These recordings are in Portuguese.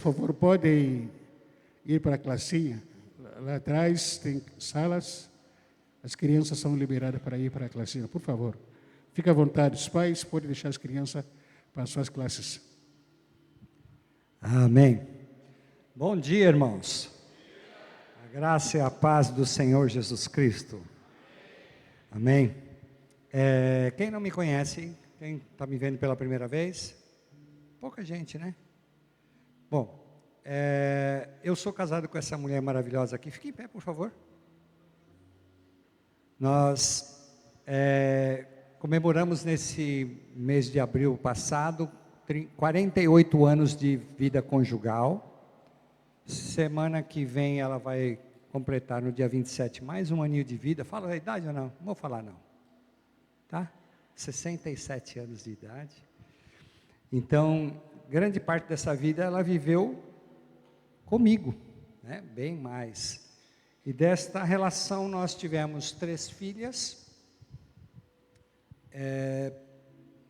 Por favor, podem ir para a classinha. Lá atrás tem salas. As crianças são liberadas para ir para a classinha. Por favor, fique à vontade. Os pais podem deixar as crianças para as suas classes. Amém. Bom dia, irmãos. A graça e a paz do Senhor Jesus Cristo. Amém. Quem não me conhece, quem está me vendo pela primeira vez? Pouca gente, né? Bom, eu sou casado com essa mulher maravilhosa aqui. Fique em pé, por favor. Nós comemoramos nesse mês de abril passado 48 anos de vida conjugal. Semana que vem ela vai completar no dia 27 mais um aninho de vida. Fala a idade ou não? Não vou falar não. Tá? 67 anos de idade. Então, grande parte dessa vida ela viveu comigo, né? Bem mais. E desta relação nós tivemos 3 filhas.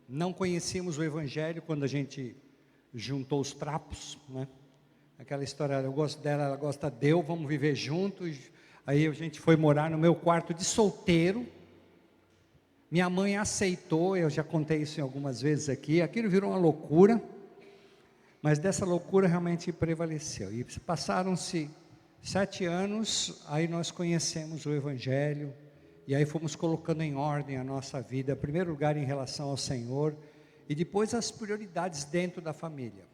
Não conhecíamos o Evangelho quando a gente juntou os trapos, né? Aquela história, eu gosto dela, ela gosta de eu, vamos viver juntos. Aí a gente foi morar no meu quarto de solteiro. Minha mãe aceitou, eu já contei isso em algumas vezes aqui. Aquilo virou uma loucura, mas dessa loucura realmente prevaleceu. E passaram-se 7 anos, aí nós conhecemos o Evangelho, e aí fomos colocando em ordem a nossa vida, em primeiro lugar em relação ao Senhor, e depois as prioridades dentro da família.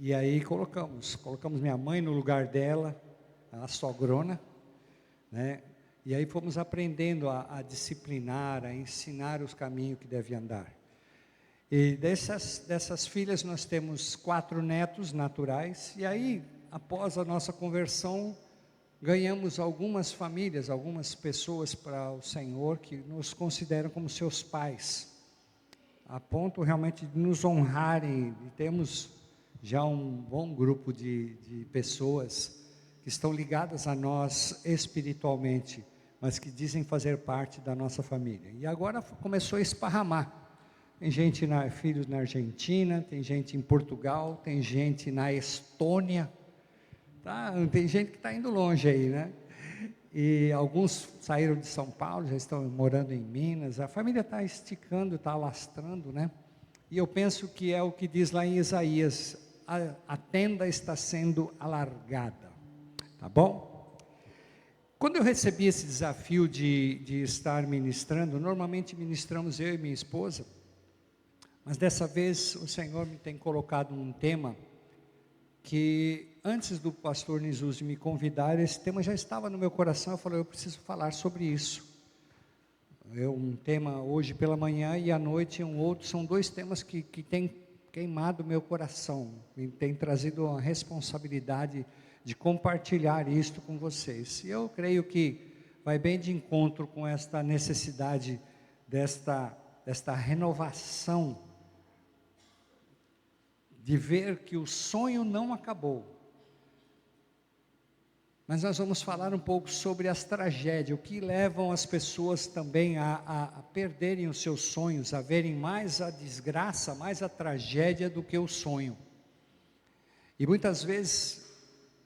E aí colocamos minha mãe no lugar dela, a sogrona, né? E aí fomos aprendendo a disciplinar, a ensinar os caminhos que deve andar. E dessas filhas nós temos 4 netos naturais, e aí, após a nossa conversão, ganhamos algumas famílias, algumas pessoas para o Senhor, que nos consideram como seus pais, a ponto realmente de nos honrarem, e temos já um bom grupo de pessoas que estão ligadas a nós espiritualmente, mas que dizem fazer parte da nossa família. E agora começou a esparramar. Tem gente, filhos na Argentina, tem gente em Portugal, tem gente na Estônia, tá? Tem gente que está indo longe aí, né? E alguns saíram de São Paulo, já estão morando em Minas. A família está esticando, está alastrando, né? E eu penso que é o que diz lá em Isaías: a tenda está sendo alargada, tá bom? Quando eu recebi esse desafio de estar ministrando, normalmente ministramos eu e minha esposa, mas dessa vez o Senhor me tem colocado um tema que antes do pastor Nisus me convidar, esse tema já estava no meu coração. Eu falei, eu preciso falar sobre isso. Um tema hoje pela manhã e à noite um outro, são 2 temas que têm queimado o meu coração, e tem trazido uma responsabilidade de compartilhar isto com vocês. E eu creio que vai bem de encontro com esta necessidade desta renovação, de ver que o sonho não acabou. Mas nós vamos falar um pouco sobre as tragédias, o que levam as pessoas também a perderem os seus sonhos, a verem mais a desgraça, mais a tragédia do que o sonho. E muitas vezes,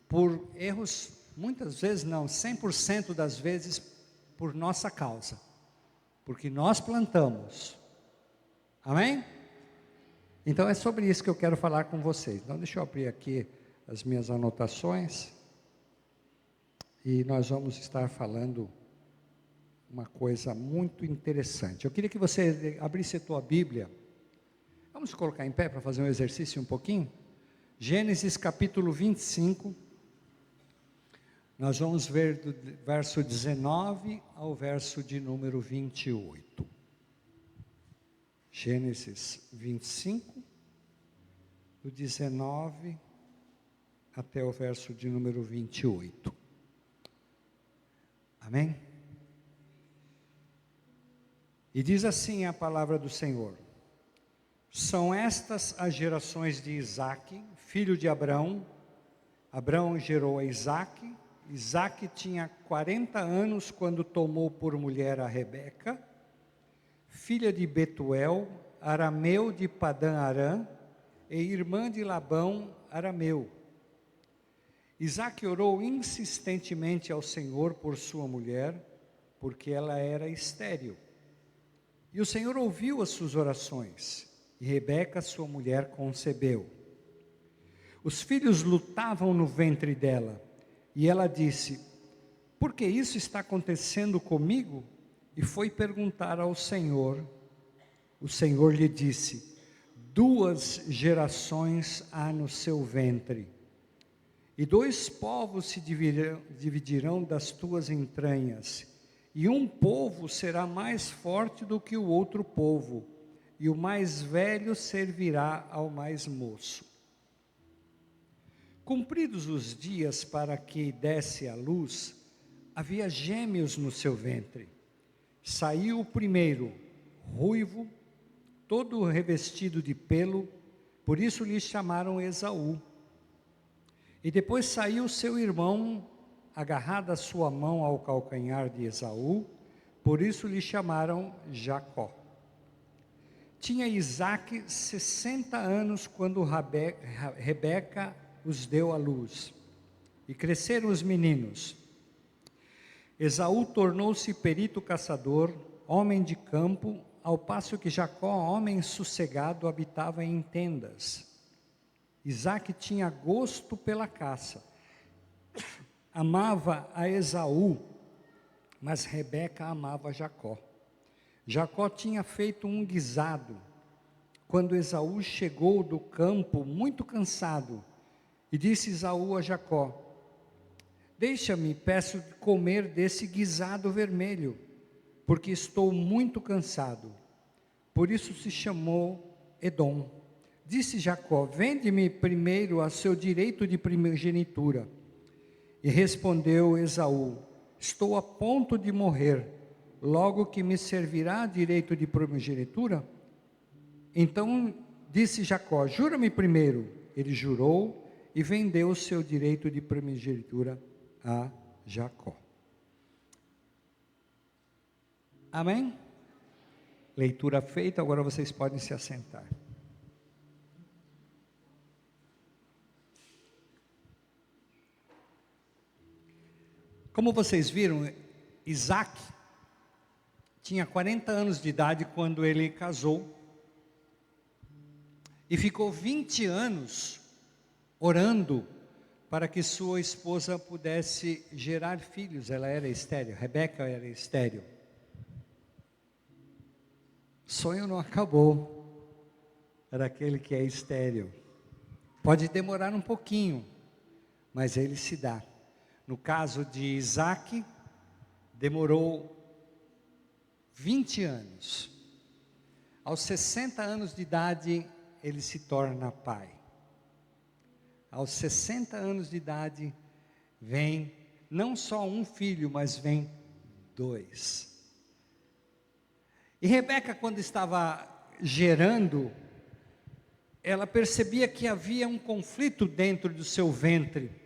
por erros, muitas vezes não, 100% das vezes, por nossa causa, porque nós plantamos. Amém? Então é sobre isso que eu quero falar com vocês. Então deixa eu abrir aqui as minhas anotações. E nós vamos estar falando uma coisa muito interessante. Eu queria que você abrisse a tua Bíblia. Vamos colocar em pé para fazer um exercício um pouquinho? Gênesis capítulo 25. Nós vamos ver do verso 19 ao verso de número 28. Gênesis 25, do 19 até o verso de número 28. Amém? E diz assim a palavra do Senhor: são estas as gerações de Isaque, filho de Abraão. Abraão gerou a Isaque. Isaque tinha 40 anos quando tomou por mulher a Rebeca, filha de Betuel, arameu de Padã Arã, e irmã de Labão, arameu. Isaac orou insistentemente ao Senhor por sua mulher, porque ela era estéril. E o Senhor ouviu as suas orações, e Rebeca, sua mulher, concebeu. Os filhos lutavam no ventre dela, e ela disse: por que isso está acontecendo comigo? E foi perguntar ao Senhor. O Senhor lhe disse: 2 gerações há no seu ventre, e 2 povos se dividirão das tuas entranhas, e um povo será mais forte do que o outro povo, e o mais velho servirá ao mais moço. Cumpridos os dias para que desse à luz, havia gêmeos no seu ventre. Saiu o primeiro, ruivo, todo revestido de pelo, por isso lhe chamaram Esaú. E depois saiu seu irmão, agarrada a sua mão ao calcanhar de Esaú, por isso lhe chamaram Jacó. Tinha Isaque 60 anos quando Rebeca os deu à luz, e cresceram os meninos. Esaú tornou-se perito caçador, homem de campo, ao passo que Jacó, homem sossegado, habitava em tendas. Isaque tinha gosto pela caça, amava a Esaú, mas Rebeca amava Jacó. Jacó tinha feito um guisado, quando Esaú chegou do campo muito cansado, e disse Esaú a Jacó: deixa-me, peço, de comer desse guisado vermelho, porque estou muito cansado. Por isso se chamou Edom. Disse Jacó: vende-me primeiro a seu direito de primogenitura. E respondeu Esaú: estou a ponto de morrer, logo que me servirá direito de primogenitura? Então disse Jacó: jura-me primeiro. Ele jurou e vendeu o seu direito de primogenitura a Jacó. Amém? Leitura feita, agora vocês podem se assentar. Como vocês viram, Isaac tinha 40 anos de idade quando ele casou, e ficou 20 anos orando para que sua esposa pudesse gerar filhos. Ela era estéril, Rebeca era estéril. O sonho não acabou, era aquele que é estéril. Pode demorar um pouquinho, mas ele se dá. No caso de Isaac, demorou 20 anos. Aos 60 anos de idade, ele se torna pai. Aos 60 anos de idade, vem não só um filho, mas vem 2. E Rebeca, quando estava gerando, ela percebia que havia um conflito dentro do seu ventre.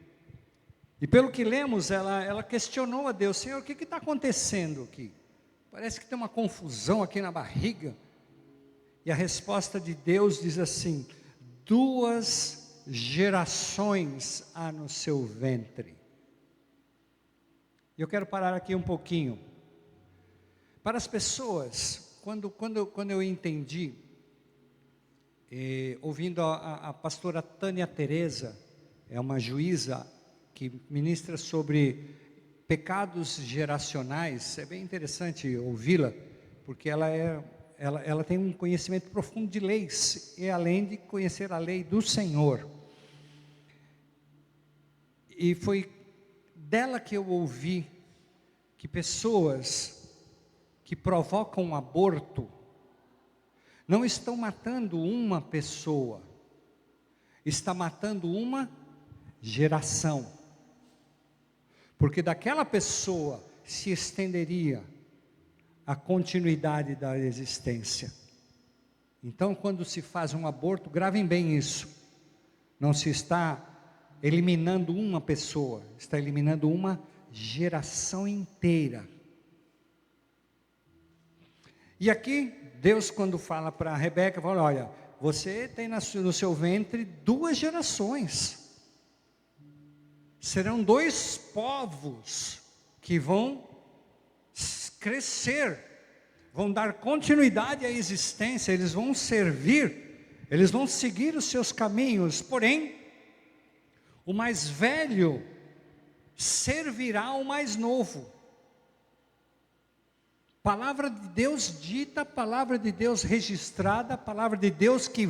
E pelo que lemos, ela questionou a Deus: Senhor, o que está acontecendo aqui? Parece que tem uma confusão aqui na barriga. E a resposta de Deus diz assim: 2 gerações há no seu ventre. E eu quero parar aqui um pouquinho. Para as pessoas, quando eu entendi, ouvindo a pastora Tânia Teresa, é uma juíza que ministra sobre pecados geracionais, é bem interessante ouvi-la, porque ela tem um conhecimento profundo de leis, e além de conhecer a lei do Senhor. E foi dela que eu ouvi que pessoas que provocam um aborto não estão matando uma pessoa, está matando uma geração, porque daquela pessoa se estenderia a continuidade da existência. Então, quando se faz um aborto, gravem bem isso, não se está eliminando uma pessoa, está eliminando uma geração inteira. E aqui, Deus, quando fala para Rebeca, fala: olha, você tem no seu ventre 2 gerações. serão dois povos que vão crescer, vão dar continuidade à existência, eles vão servir, eles vão seguir os seus caminhos, porém, o mais velho servirá ao mais novo. Palavra de Deus dita, palavra de Deus registrada, palavra de Deus que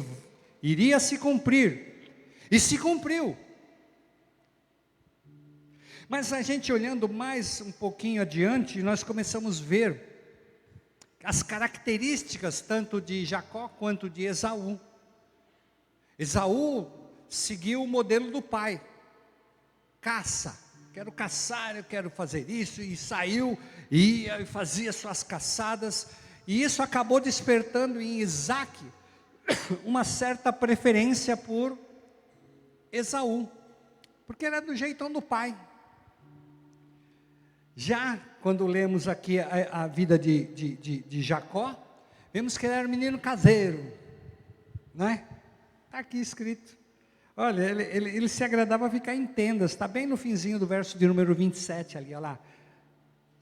iria se cumprir, e se cumpriu. Mas a gente olhando mais um pouquinho adiante, nós começamos a ver as características tanto de Jacó quanto de Esaú. Esaú seguiu o modelo do pai, caça, quero caçar, eu quero fazer isso, e saiu, ia e fazia suas caçadas, e isso acabou despertando em Isaac uma certa preferência por Esaú, porque era do jeitão do pai. Já quando lemos aqui a vida de Jacó, vemos que ele era um menino caseiro, não é? Está aqui escrito. Olha, ele se agradava a ficar em tendas, está bem no finzinho do verso de número 27 ali, olha lá.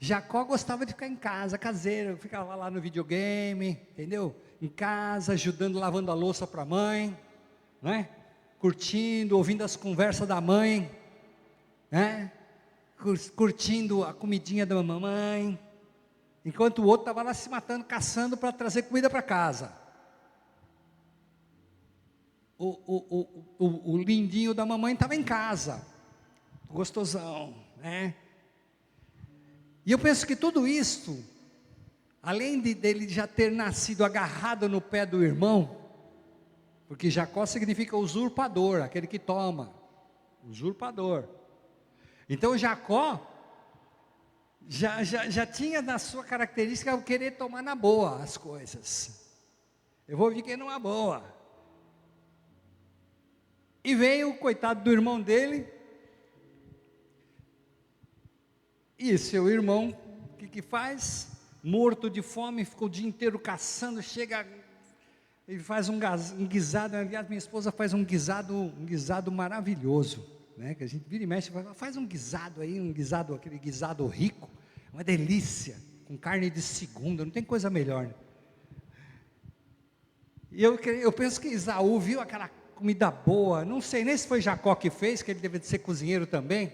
Jacó gostava de ficar em casa, caseiro, ficava lá no videogame, entendeu? Em casa, ajudando, lavando a louça para a mãe, não é? Curtindo, ouvindo as conversas da mãe, né? Curtindo a comidinha da mamãe, enquanto o outro estava lá se matando, caçando para trazer comida para casa. O lindinho da mamãe estava em casa, gostosão, né? E eu penso que tudo isso, além dele já ter nascido agarrado no pé do irmão, porque Jacó significa usurpador, aquele que toma, usurpador. Então Jacó já tinha na sua característica o querer tomar na boa as coisas. Eu vou ficar numa boa. E veio o coitado do irmão dele, e seu irmão, o que faz? Morto de fome, ficou o dia inteiro caçando, chega e faz um guisado. Aliás, minha esposa faz um guisado maravilhoso, né? Que a gente vira e mexe, faz um guisado aí, aquele guisado rico, uma delícia, com carne de segunda, não tem coisa melhor, né? E eu penso que Esaú viu aquela comida boa, não sei nem se foi Jacó que fez, que ele deve ser cozinheiro também,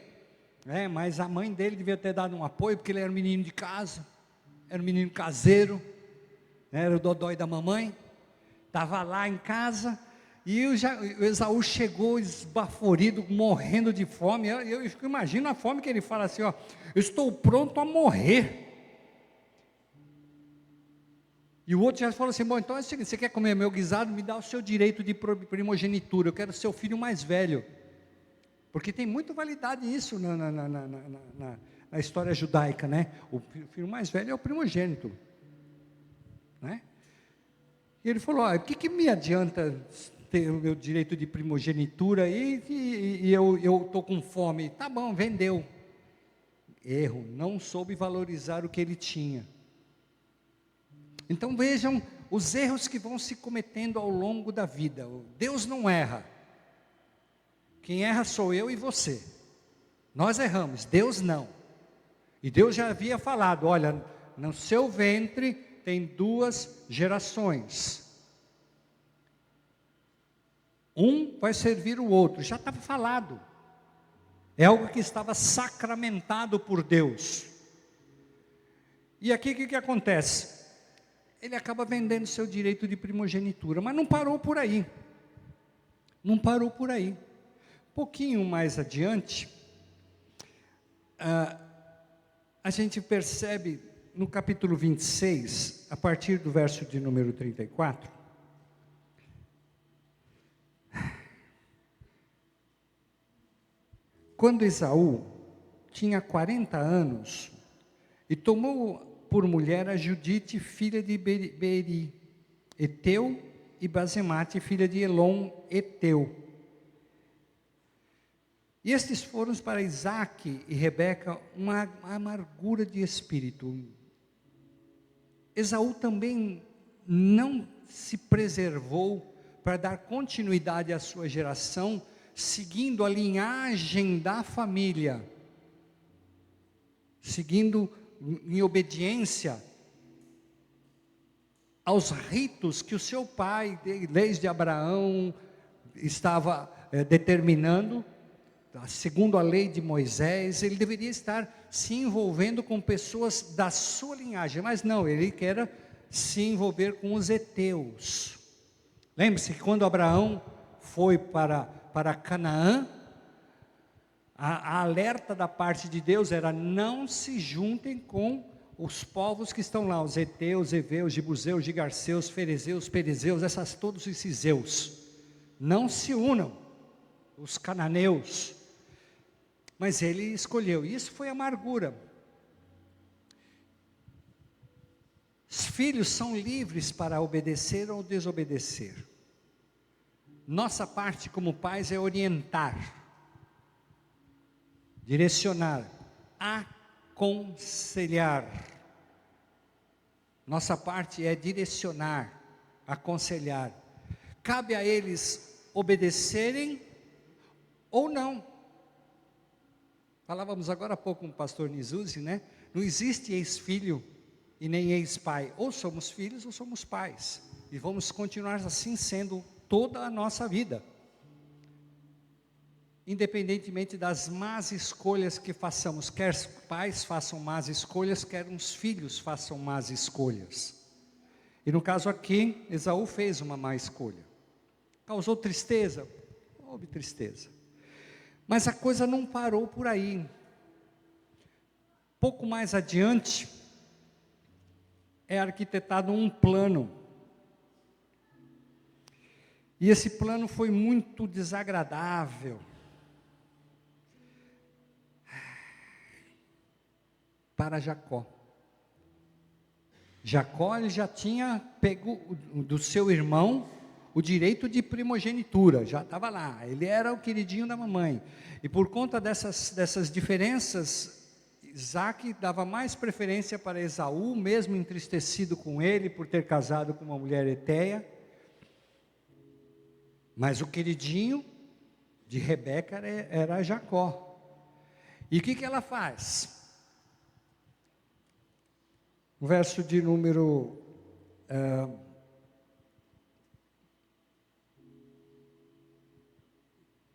né? Mas a mãe dele devia ter dado um apoio, porque ele era um menino de casa, era um menino caseiro, né? Era o dodói da mamãe, estava lá em casa, e o Esaú chegou esbaforido, morrendo de fome. Eu imagino a fome que ele fala assim, ó, eu estou pronto a morrer. E o outro já falou assim, bom, então é o seguinte, você quer comer meu guisado, me dá o seu direito de primogenitura, eu quero ser o filho mais velho, porque tem muita validade isso na história judaica, né? O filho mais velho é o primogênito, né? E ele falou, o que me adianta ter o meu direito de primogenitura e eu estou com fome? Tá bom, vendeu. Erro, não soube valorizar o que ele tinha. Então vejam os erros que vão se cometendo ao longo da vida. Deus não erra. Quem erra sou eu e você. Nós erramos, Deus não. E Deus já havia falado, olha, no seu ventre tem 2 gerações. Um vai servir o outro, já estava falado. É algo que estava sacramentado por Deus. E aqui o que acontece? Ele acaba vendendo seu direito de primogenitura, mas não parou por aí. Não parou por aí. Um pouquinho mais adiante, a gente percebe no capítulo 26, a partir do verso de número 34, quando Esaú tinha 40 anos, e tomou por mulher a Judite, filha de Beeri, Eteu, e Basemate, filha de Elon, Eteu. E estes foram para Isaque e Rebeca uma amargura de espírito. Esaú também não se preservou para dar continuidade à sua geração, seguindo a linhagem da família, seguindo em obediência aos ritos que o seu pai, desde Abraão, estava determinando, segundo a lei de Moisés. Ele deveria estar se envolvendo com pessoas da sua linhagem, mas não, ele quer se envolver com os heteus. Lembre-se que quando Abraão foi para Canaã, a alerta da parte de Deus era: não se juntem com os povos que estão lá, os heteus, heveus, jebuseus, gigarseus, ferezeus, perizeus, todos esses zeus, não se unam, os cananeus. Mas ele escolheu, isso foi amargura. Os filhos são livres para obedecer ou desobedecer. Nossa parte como pais é orientar, direcionar, aconselhar. Nossa parte é direcionar, aconselhar. Cabe a eles obedecerem ou não. Falávamos agora há pouco com o pastor Nisuzi, né? Não existe ex-filho e nem ex-pai. Ou somos filhos ou somos pais. E vamos continuar assim sendo toda a nossa vida. Independentemente das más escolhas que façamos, quer os pais façam más escolhas, quer os filhos façam más escolhas. E no caso aqui, Esaú fez uma má escolha. Causou tristeza? Houve tristeza. Mas a coisa não parou por aí. Pouco mais adiante, é arquitetado um plano. E esse plano foi muito desagradável para Jacó. Jacó, ele já tinha pego do seu irmão o direito de primogenitura, já estava lá, ele era o queridinho da mamãe, e por conta dessas diferenças, Isaac dava mais preferência para Esaú, mesmo entristecido com ele, por ter casado com uma mulher heteia, mas o queridinho de Rebeca era Jacó. E o que ela faz? O verso de número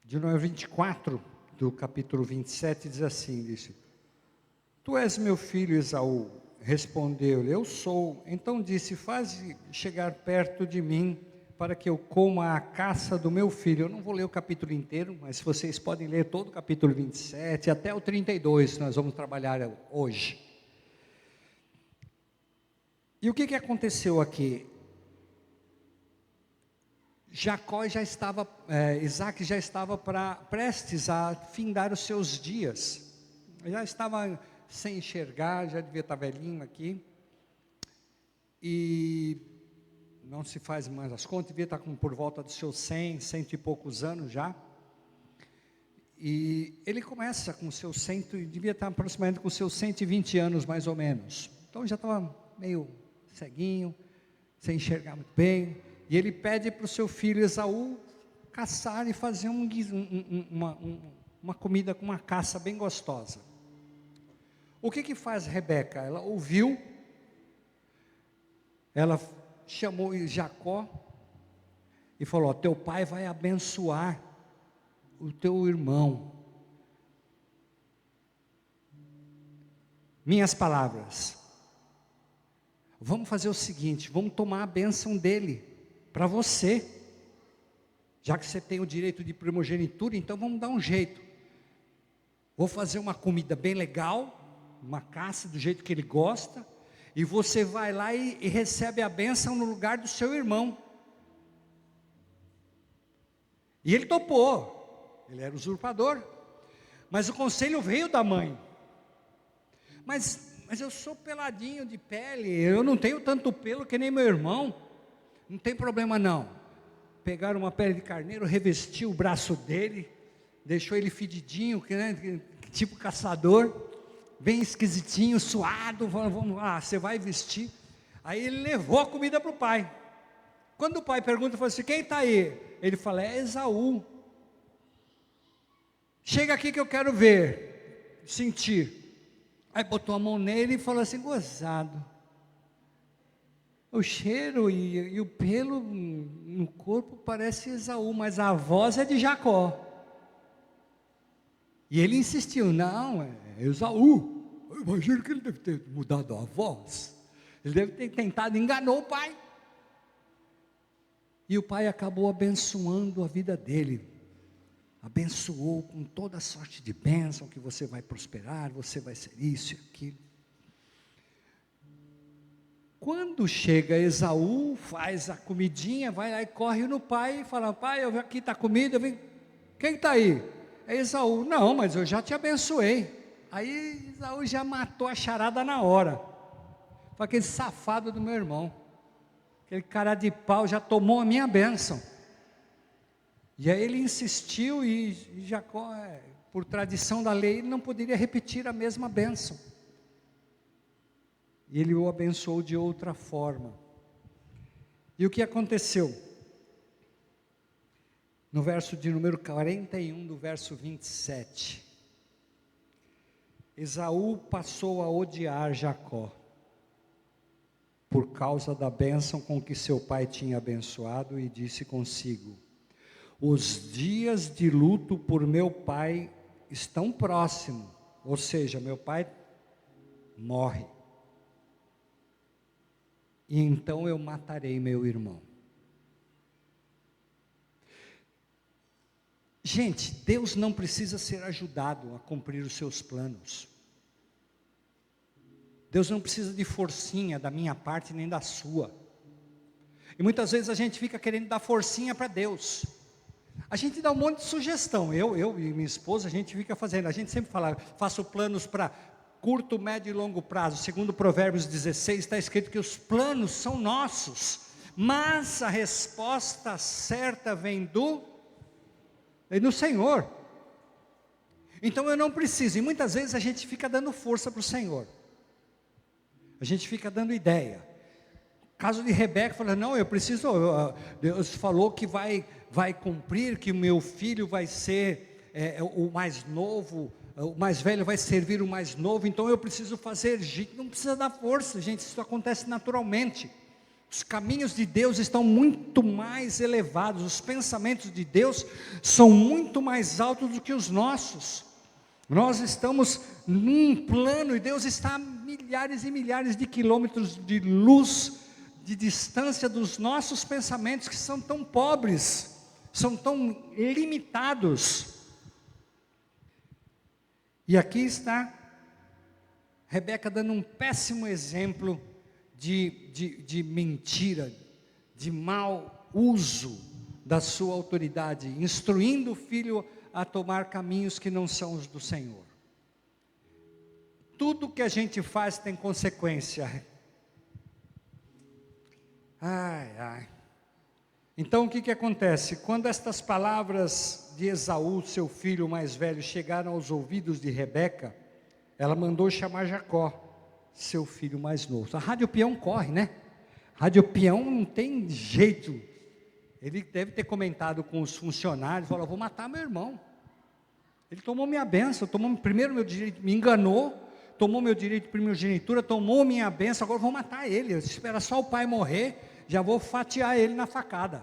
de número 24 do capítulo 27 diz assim, disse: Tu és meu filho Esaú. Respondeu-lhe: Eu sou. Então disse: Faze chegar perto de mim, para que eu coma a caça do meu filho. Eu não vou ler o capítulo inteiro, mas vocês podem ler todo o capítulo 27, até o 32, nós vamos trabalhar hoje. E o que aconteceu aqui? Isaac já estava prestes a findar os seus dias, já estava sem enxergar, já devia estar velhinho aqui, e não se faz mais as contas, devia estar por volta dos seus 100 e poucos anos já, e ele começa com seus devia estar aproximadamente com seus 120 anos mais ou menos, então já estava meio ceguinho, sem enxergar muito bem, e ele pede para o seu filho Esaú caçar e fazer uma comida com uma caça bem gostosa. O que faz Rebeca? Ela ouviu, ela chamou Jacó e falou: teu pai vai abençoar o teu irmão. Minhas palavras: vamos fazer o seguinte, vamos tomar a bênção dele para você, já que você tem o direito de primogenitura, então vamos dar um jeito. Vou fazer uma comida bem legal, uma caça do jeito que ele gosta, e você vai lá e recebe a bênção no lugar do seu irmão. E ele topou, ele era usurpador, mas o conselho veio da mãe. Mas eu sou peladinho de pele, eu não tenho tanto pelo que nem meu irmão, não tem problema não. Pegaram uma pele de carneiro, revestiu o braço dele, deixou ele fedidinho, tipo caçador, bem esquisitinho, suado, vamos lá, você vai vestir. Aí ele levou a comida para o pai. Quando o pai pergunta, fala assim: quem está aí? Ele fala: é Esaú. chega aqui que eu quero ver, sentir. Aí botou a mão nele e falou assim, gozado. O cheiro e o pelo no corpo parece Esaú, mas a voz é de Jacó. E ele insistiu, não, é Esaú. Eu imagino que ele deve ter mudado a voz. Ele deve ter tentado, enganou o pai. E o pai acabou abençoando a vida dele. Abençoou com toda sorte de bênção, que você vai prosperar, você vai ser isso e aquilo. Quando chega Esaú, faz a comidinha, vai lá e corre no pai e fala, pai, aqui está a comida, quem está aí? É Esaú. Não, mas eu já te abençoei. Aí Esaú já matou a charada na hora. Foi aquele safado do meu irmão. Aquele cara de pau já tomou a minha bênção. E aí ele insistiu e Jacó, por tradição da lei, ele não poderia repetir a mesma bênção. E ele o abençoou de outra forma. E o que aconteceu? No verso de número 41, do verso 27. Esaú passou a odiar Jacó, por causa da bênção com que seu pai tinha abençoado, e disse consigo, os dias de luto por meu pai estão próximos, ou seja, meu pai morre. E então eu matarei meu irmão. Gente, Deus não precisa ser ajudado a cumprir os seus planos. Deus não precisa de forcinha da minha parte nem da sua. E muitas vezes a gente fica querendo dar forcinha para Deus. A gente dá um monte de sugestão. Eu e minha esposa, a gente fica fazendo. A gente sempre fala, faço planos para curto, médio e longo prazo. Segundo Provérbios 16, está escrito que os planos são nossos, mas a resposta certa vem do Senhor. Então eu não preciso, e muitas vezes a gente fica dando força para o Senhor. A gente fica dando ideia. Caso de Rebeca, falando, não, eu preciso, Deus falou que vai cumprir, que o meu filho vai ser o mais novo, o mais velho vai servir o mais novo, então eu preciso fazer. Gente, não precisa dar força, gente, isso acontece naturalmente. Os caminhos de Deus estão muito mais elevados, os pensamentos de Deus são muito mais altos do que os nossos. Nós estamos num plano e Deus está a milhares e milhares de quilômetros de luz, de distância dos nossos pensamentos, que são tão pobres, são tão limitados. E aqui está Rebeca dando um péssimo exemplo de mentira, de mau uso da sua autoridade, instruindo o filho a tomar caminhos que não são os do Senhor. Tudo que a gente faz tem consequência. Então o que acontece? Quando estas palavras de Esaú, seu filho mais velho, chegaram aos ouvidos de Rebeca, ela mandou chamar Jacó, seu filho mais novo. A rádio peão corre, né? Rádio peão não tem jeito. Ele deve ter comentado com os funcionários, falou, vou matar meu irmão. Ele tomou minha bênção, tomou primeiro meu direito, me enganou, tomou meu direito de primogenitura, tomou minha bênção, agora vou matar ele. Eu espero só o pai morrer, já vou fatiar ele na facada.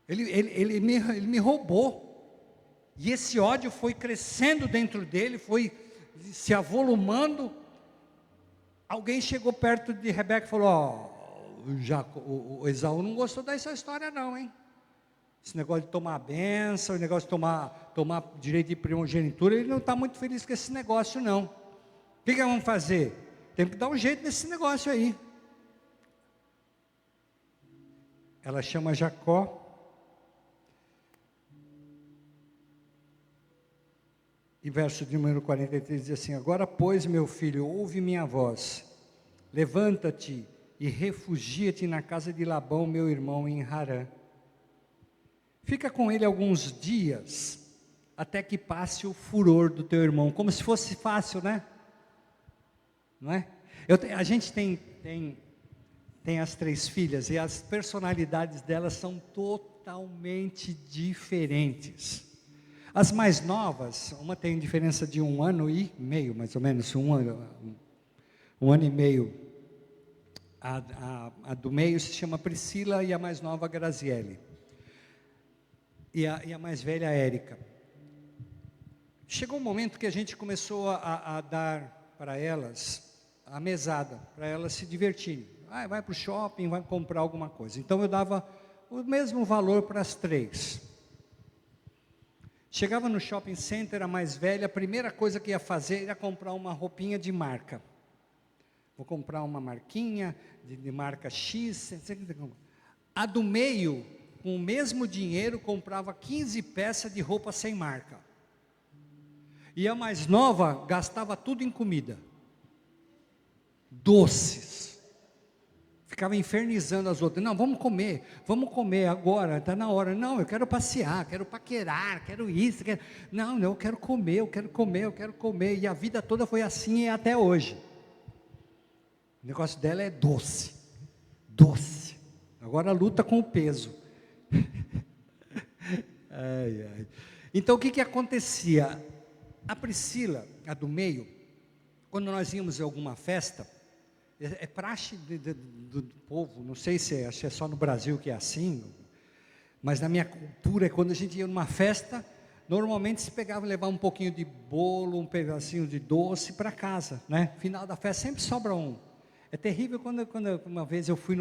Ele me roubou. E esse ódio foi crescendo dentro dele, foi se avolumando. Alguém chegou perto de Rebeca e falou, o Esaú não gostou dessa história não, hein? Esse negócio de tomar bênção, o negócio de tomar direito de primogenitura, ele não está muito feliz com esse negócio não. O que vamos fazer? Tem que dar um jeito nesse negócio aí. Ela chama Jacó. E verso de número 43 diz assim, agora pois meu filho, ouve minha voz, levanta-te e refugia-te na casa de Labão, meu irmão, em Harã. Fica com ele alguns dias, até que passe o furor do teu irmão, como se fosse fácil, né? Não é? A gente tem as 3 filhas, e as personalidades delas são totalmente diferentes. As mais novas, uma tem diferença de 1 ano e meio, mais ou menos, um ano e meio. A do meio se chama Priscila e a mais nova Graziele. E a mais velha Érica. Chegou um momento que a gente começou a dar para elas a mesada, para elas se divertirem. Vai para o shopping, vai comprar alguma coisa. Então eu dava o mesmo valor para as 3. Chegava no shopping center, a mais velha, a primeira coisa que ia fazer era comprar uma roupinha de marca. Vou comprar uma marquinha de marca X. A do meio, com o mesmo dinheiro, comprava 15 peças de roupa sem marca. E a mais nova gastava tudo em comida. Doces. Ficava infernizando as outras. Não, vamos comer agora, está na hora. Não, eu quero passear, quero paquerar, quero isso. Não, eu quero comer. E a vida toda foi assim e até hoje. O negócio dela é doce. Agora luta com o peso. Então o que acontecia? A Priscila, a do meio, quando nós íamos em alguma festa, é praxe do povo, não sei se acho que é só no Brasil que é assim, mas na minha cultura, quando a gente ia numa festa, normalmente se pegava e levava um pouquinho de bolo, um pedacinho de doce para casa, né? Final da festa sempre sobra um. É terrível quando uma vez eu fui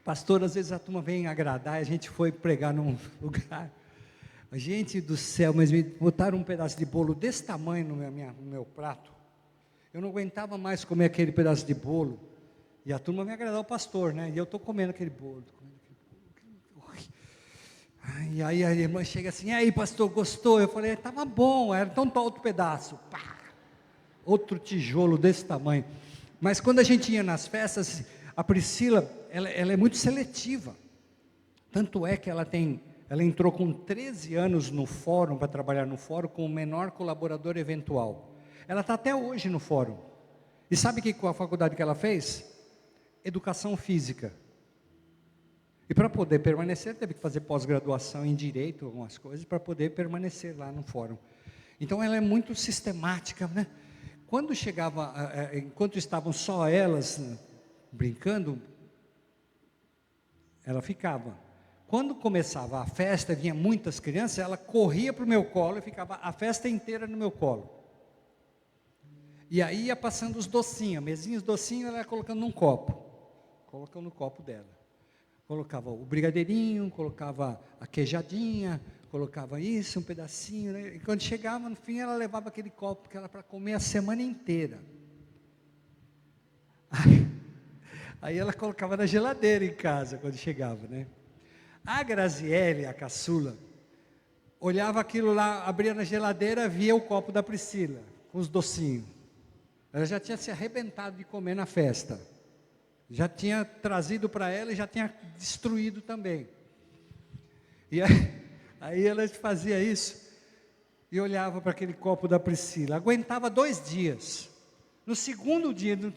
pastor, às vezes a turma vem agradar, a gente foi pregar num lugar, gente do céu, mas me botaram um pedaço de bolo desse tamanho no meu prato, eu não aguentava mais comer aquele pedaço de bolo, e a turma vem agradar o pastor, né? E eu estou comendo aquele bolo. E aí a irmã chega assim, e aí pastor, gostou? Eu falei, estava bom, era tão outro pedaço, pá! Outro tijolo desse tamanho. Mas quando a gente ia nas festas, a Priscila, ela é muito seletiva. Tanto é que ela entrou com 13 anos no fórum, para trabalhar no fórum, com o menor colaborador eventual. Ela está até hoje no fórum. E sabe qual a faculdade que ela fez? Educação física. E para poder permanecer, teve que fazer pós-graduação em Direito, algumas coisas, para poder permanecer lá no fórum. Então ela é muito sistemática, né? Quando chegava, enquanto estavam só elas brincando, ela ficava. Quando começava a festa, vinha muitas crianças, ela corria para o meu colo e ficava a festa inteira no meu colo. E aí ia passando os docinhos, mesinhos docinhos, ela ia colocando num copo, colocando no copo dela. Colocava o brigadeirinho, colocava a queijadinha, colocava isso, um pedacinho, né? E quando chegava no fim, ela levava aquele copo que era para comer a semana inteira. Aí ela colocava na geladeira em casa, quando chegava, né? A Graziele, a caçula, olhava aquilo lá, abria na geladeira, via o copo da Priscila, com os docinhos. Ela já tinha se arrebentado de comer na festa. Já tinha trazido para ela e já tinha destruído também. E aí ela fazia isso e olhava para aquele copo da Priscila. Aguentava 2 dias. No segundo dia, no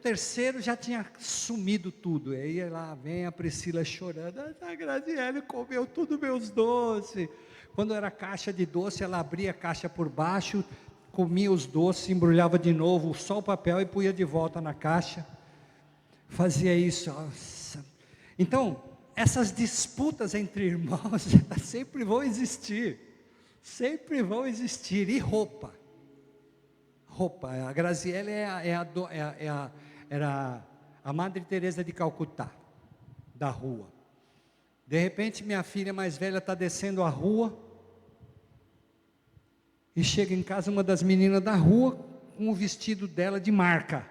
terceiro já tinha sumido tudo. E aí lá vem a Priscila chorando. A Graziele comeu tudo meus doces. Quando era caixa de doce, ela abria a caixa por baixo, comia os doces, embrulhava de novo só o papel e punha de volta na caixa. Fazia isso. Nossa. Então, essas disputas entre irmãos sempre vão existir. Sempre vão existir. E roupa. A Graziele era a Madre Teresa de Calcutá, da rua. De repente, minha filha mais velha está descendo a rua e chega em casa uma das meninas da rua com o vestido dela de marca.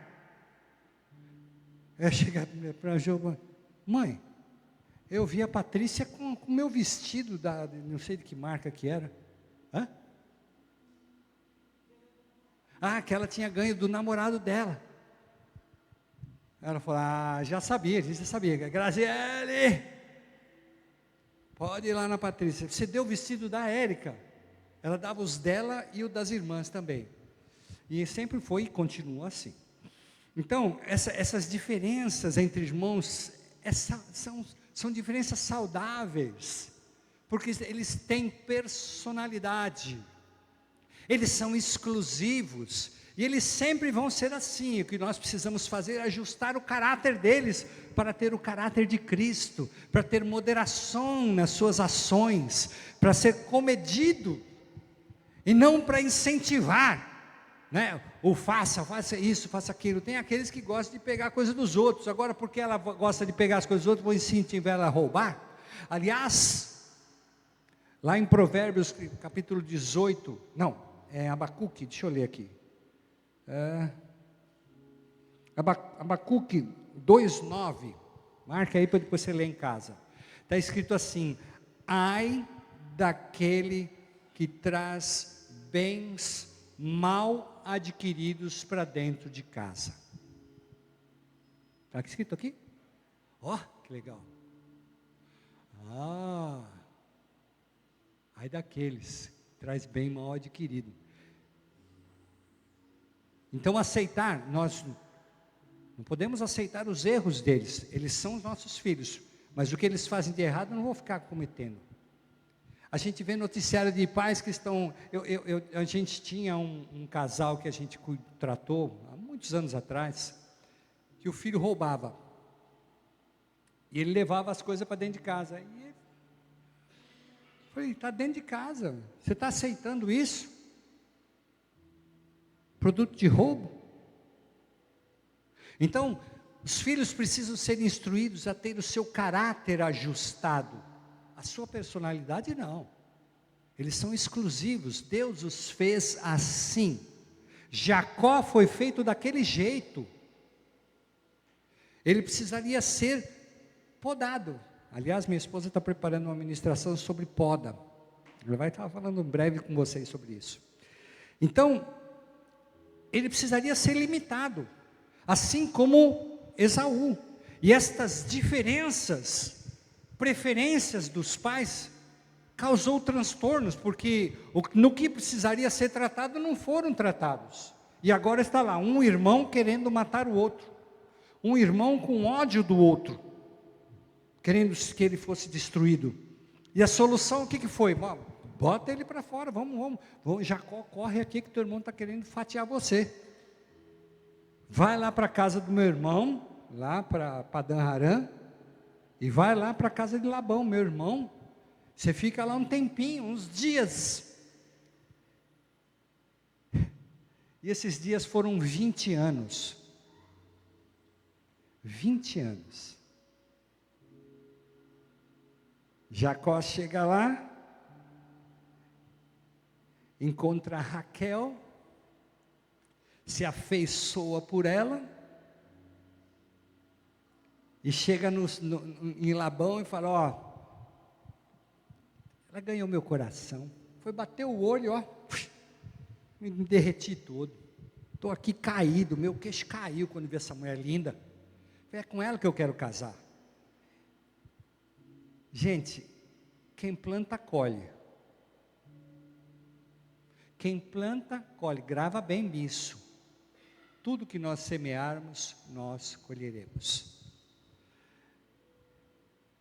Ela chega para a Jo, mãe, eu vi a Patrícia com o meu vestido, não sei de que marca que era. Hã? Que ela tinha ganho do namorado dela. Ela falou, já sabia. Graziele, pode ir lá na Patrícia. Você deu o vestido da Érica. Ela dava os dela e o das irmãs também. E sempre foi e continua assim. Então, essas diferenças entre irmãos, são diferenças saudáveis. porque eles têm personalidade, eles são exclusivos, e eles sempre vão ser assim. O que nós precisamos fazer é ajustar o caráter deles, para ter o caráter de Cristo, para ter moderação nas suas ações, para ser comedido, e não para incentivar, né? Ou faça isso, faça aquilo. Tem aqueles que gostam de pegar a coisa dos outros. Agora, porque ela gosta de pegar as coisas dos outros, vou incentivar ela a roubar? Aliás, lá em Provérbios, capítulo 18, não, é Abacuque, deixa eu ler aqui. Abacuque 2:9, marca aí para depois você ler em casa. Está escrito assim: ai daquele que traz bens mal adquiridos para dentro de casa. Está escrito aqui? Ó, que legal. Ai daqueles que traz bem mal adquirido. Então nós não podemos aceitar os erros deles. Eles são os nossos filhos, mas o que eles fazem de errado eu não vou ficar cometendo. A gente vê noticiário de pais que estão... a gente tinha um casal que a gente tratou há muitos anos atrás, que o filho roubava, e ele levava as coisas para dentro de casa. E eu falei, está dentro de casa, você está aceitando isso? Produto de roubo? Então, os filhos precisam ser instruídos a ter o seu caráter ajustado. A sua personalidade não. Eles são exclusivos, Deus os fez assim. Jacó foi feito daquele jeito. Ele precisaria ser podado. Aliás, minha esposa está preparando uma ministração sobre poda. Ela vai estar falando em breve com vocês sobre isso. Então, ele precisaria ser limitado, assim como Esaú. E estas diferenças, preferências dos pais, causou transtornos, porque no que precisaria ser tratado não foram tratados. E agora está lá, um irmão querendo matar o outro, um irmão com ódio do outro, querendo que ele fosse destruído. E a solução o que foi? Bota ele para fora, vamos, Jacó, corre aqui que teu irmão está querendo fatiar você. Vai lá para a casa do meu irmão, lá para Padan-Aram, e vai lá para a casa de Labão, meu irmão. Você fica lá um tempinho, uns dias. E esses dias foram 20 anos. 20 anos. Jacó chega lá, encontra Raquel, se afeiçoa por ela, e chega em Labão e fala, ó, ela ganhou meu coração, foi bater o olho, ó, me derreti todo, estou aqui caído, meu queixo caiu quando vi essa mulher linda, é com ela que eu quero casar. Gente, quem planta, colhe. Quem planta, colhe. Grava bem isso. Tudo que nós semearmos, nós colheremos.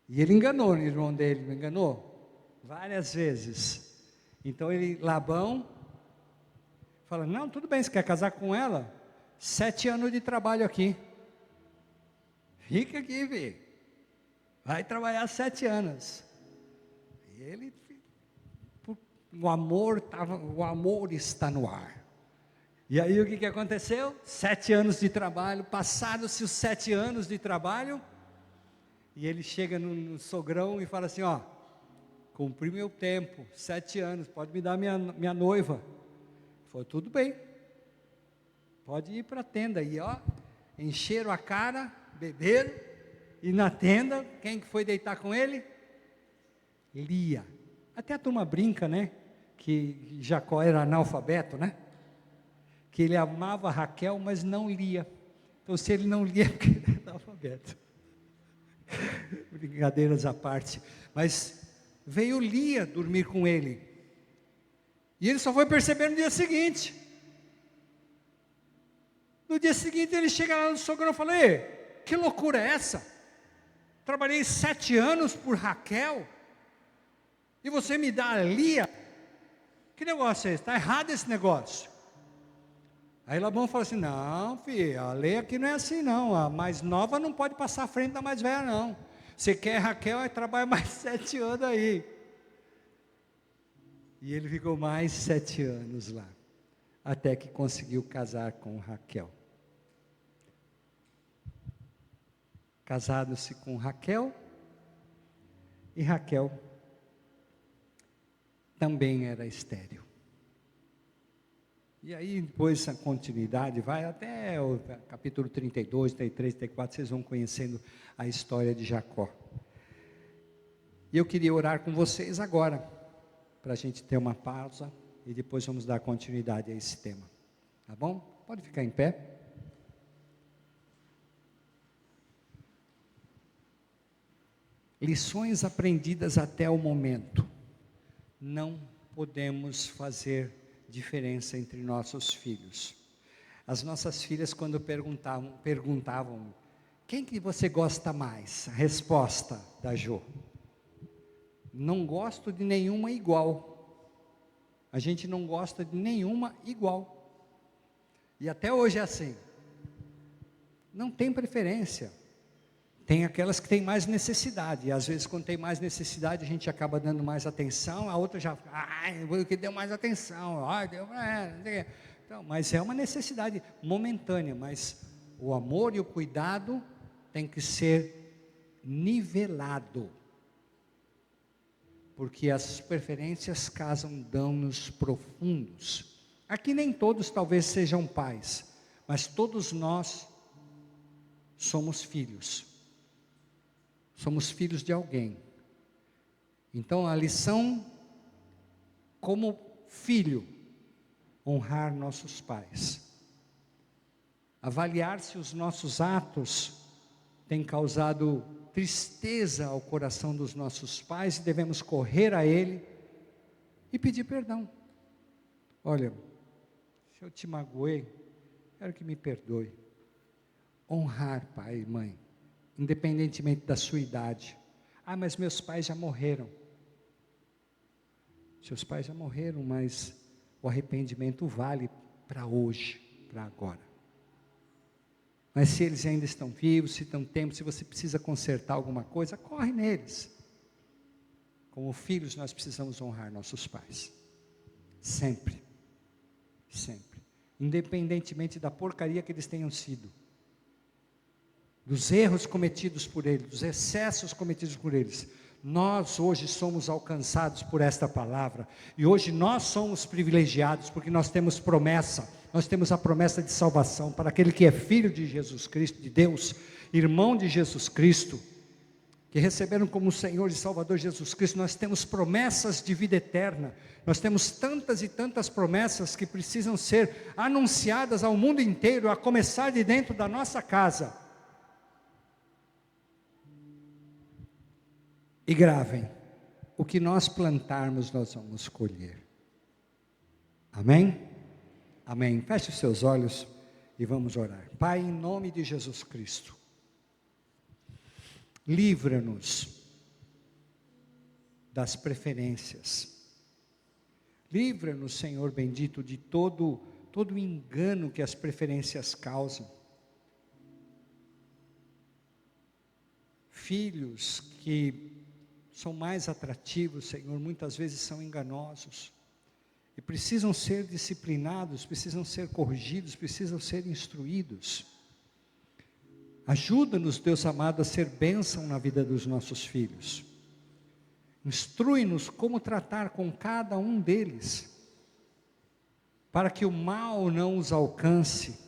E ele enganou o irmão dele, não enganou? Várias vezes. Então Labão, fala, não, tudo bem, você quer casar com ela? 7 anos de trabalho aqui. Fica aqui, filho. Vai trabalhar 7 anos. E ele, o amor está no ar. E aí o que aconteceu? 7 anos de trabalho, passados-se os 7 anos de trabalho, e ele chega no sogrão e fala assim, ó, cumpri meu tempo, 7 anos, pode me dar minha noiva. Ele falou, tudo bem, pode ir para a tenda. E ó, encheram a cara, beberam, e na tenda, quem que foi deitar com ele? Lia. Até a turma brinca, né? Que Jacó era analfabeto, né? Que ele amava Raquel, mas não lia. Então, se ele não lia, é porque ele era analfabeto. Brincadeiras à parte. Mas veio Lia dormir com ele. E ele só foi perceber no dia seguinte. No dia seguinte, ele chega lá no sogrão e fala, ei, que loucura é essa? Trabalhei 7 anos por Raquel. E você me dá a Lia? Que negócio é esse? Está errado esse negócio. Aí Labão fala assim, não filho, a lei aqui não é assim não, a mais nova não pode passar à frente da mais velha não. Você quer Raquel, aí trabalha mais 7 anos aí. E ele ficou mais 7 anos lá, até que conseguiu casar com Raquel. Casado-se com Raquel, e Raquel também era estéril. E aí depois a continuidade vai até o capítulo 32, 33, 34, vocês vão conhecendo a história de Jacó. E eu queria orar com vocês agora, para a gente ter uma pausa, e depois vamos dar continuidade a esse tema. Tá bom? Pode ficar em pé. Lições aprendidas até o momento. Não podemos fazer diferença entre nossos filhos. As nossas filhas, quando perguntavam, quem que você gosta mais? A resposta da Jo: não gosto de nenhuma igual. A gente não gosta de nenhuma igual. E até hoje é assim. Não tem preferência. Tem aquelas que têm mais necessidade, e às vezes quando tem mais necessidade a gente acaba dando mais atenção, a outra já, o que deu mais atenção, então, mas é uma necessidade momentânea, mas o amor e o cuidado tem que ser nivelado, porque as preferências causam danos profundos. Aqui nem todos talvez sejam pais, mas todos nós somos filhos. Somos filhos de alguém. Então a lição, como filho, honrar nossos pais. Avaliar se os nossos atos têm causado tristeza ao coração dos nossos pais e devemos correr a ele e pedir perdão. Olha, se eu te magoei, quero que me perdoe. Honrar pai e mãe, independentemente da sua idade. Mas meus pais já morreram. Seus pais já morreram, mas o arrependimento vale para hoje, para agora. Mas se eles ainda estão vivos, se estão tempo, se você precisa consertar alguma coisa, corre neles. Como filhos, nós precisamos honrar nossos pais. Sempre. Sempre. Independentemente da porcaria que eles tenham sido. Dos erros cometidos por eles, dos excessos cometidos por eles. Nós hoje somos alcançados por esta palavra, e hoje nós somos privilegiados, porque nós temos promessa, nós temos a promessa de salvação, para aquele que é filho de Jesus Cristo, de Deus, irmão de Jesus Cristo, que receberam como Senhor e Salvador Jesus Cristo. Nós temos promessas de vida eterna, nós temos tantas e tantas promessas que precisam ser anunciadas ao mundo inteiro, a começar de dentro da nossa casa. E gravem, o que nós plantarmos nós vamos colher. Amém? Amém. Feche os seus olhos e vamos orar. Pai, em nome de Jesus Cristo, livra-nos das preferências. Livra-nos, Senhor bendito, de todo engano que as preferências causam. Filhos que são mais atrativos, Senhor, muitas vezes são enganosos, e precisam ser disciplinados, precisam ser corrigidos, precisam ser instruídos. Ajuda-nos, Deus amado, a ser bênção na vida dos nossos filhos. Instrui-nos como tratar com cada um deles, para que o mal não os alcance.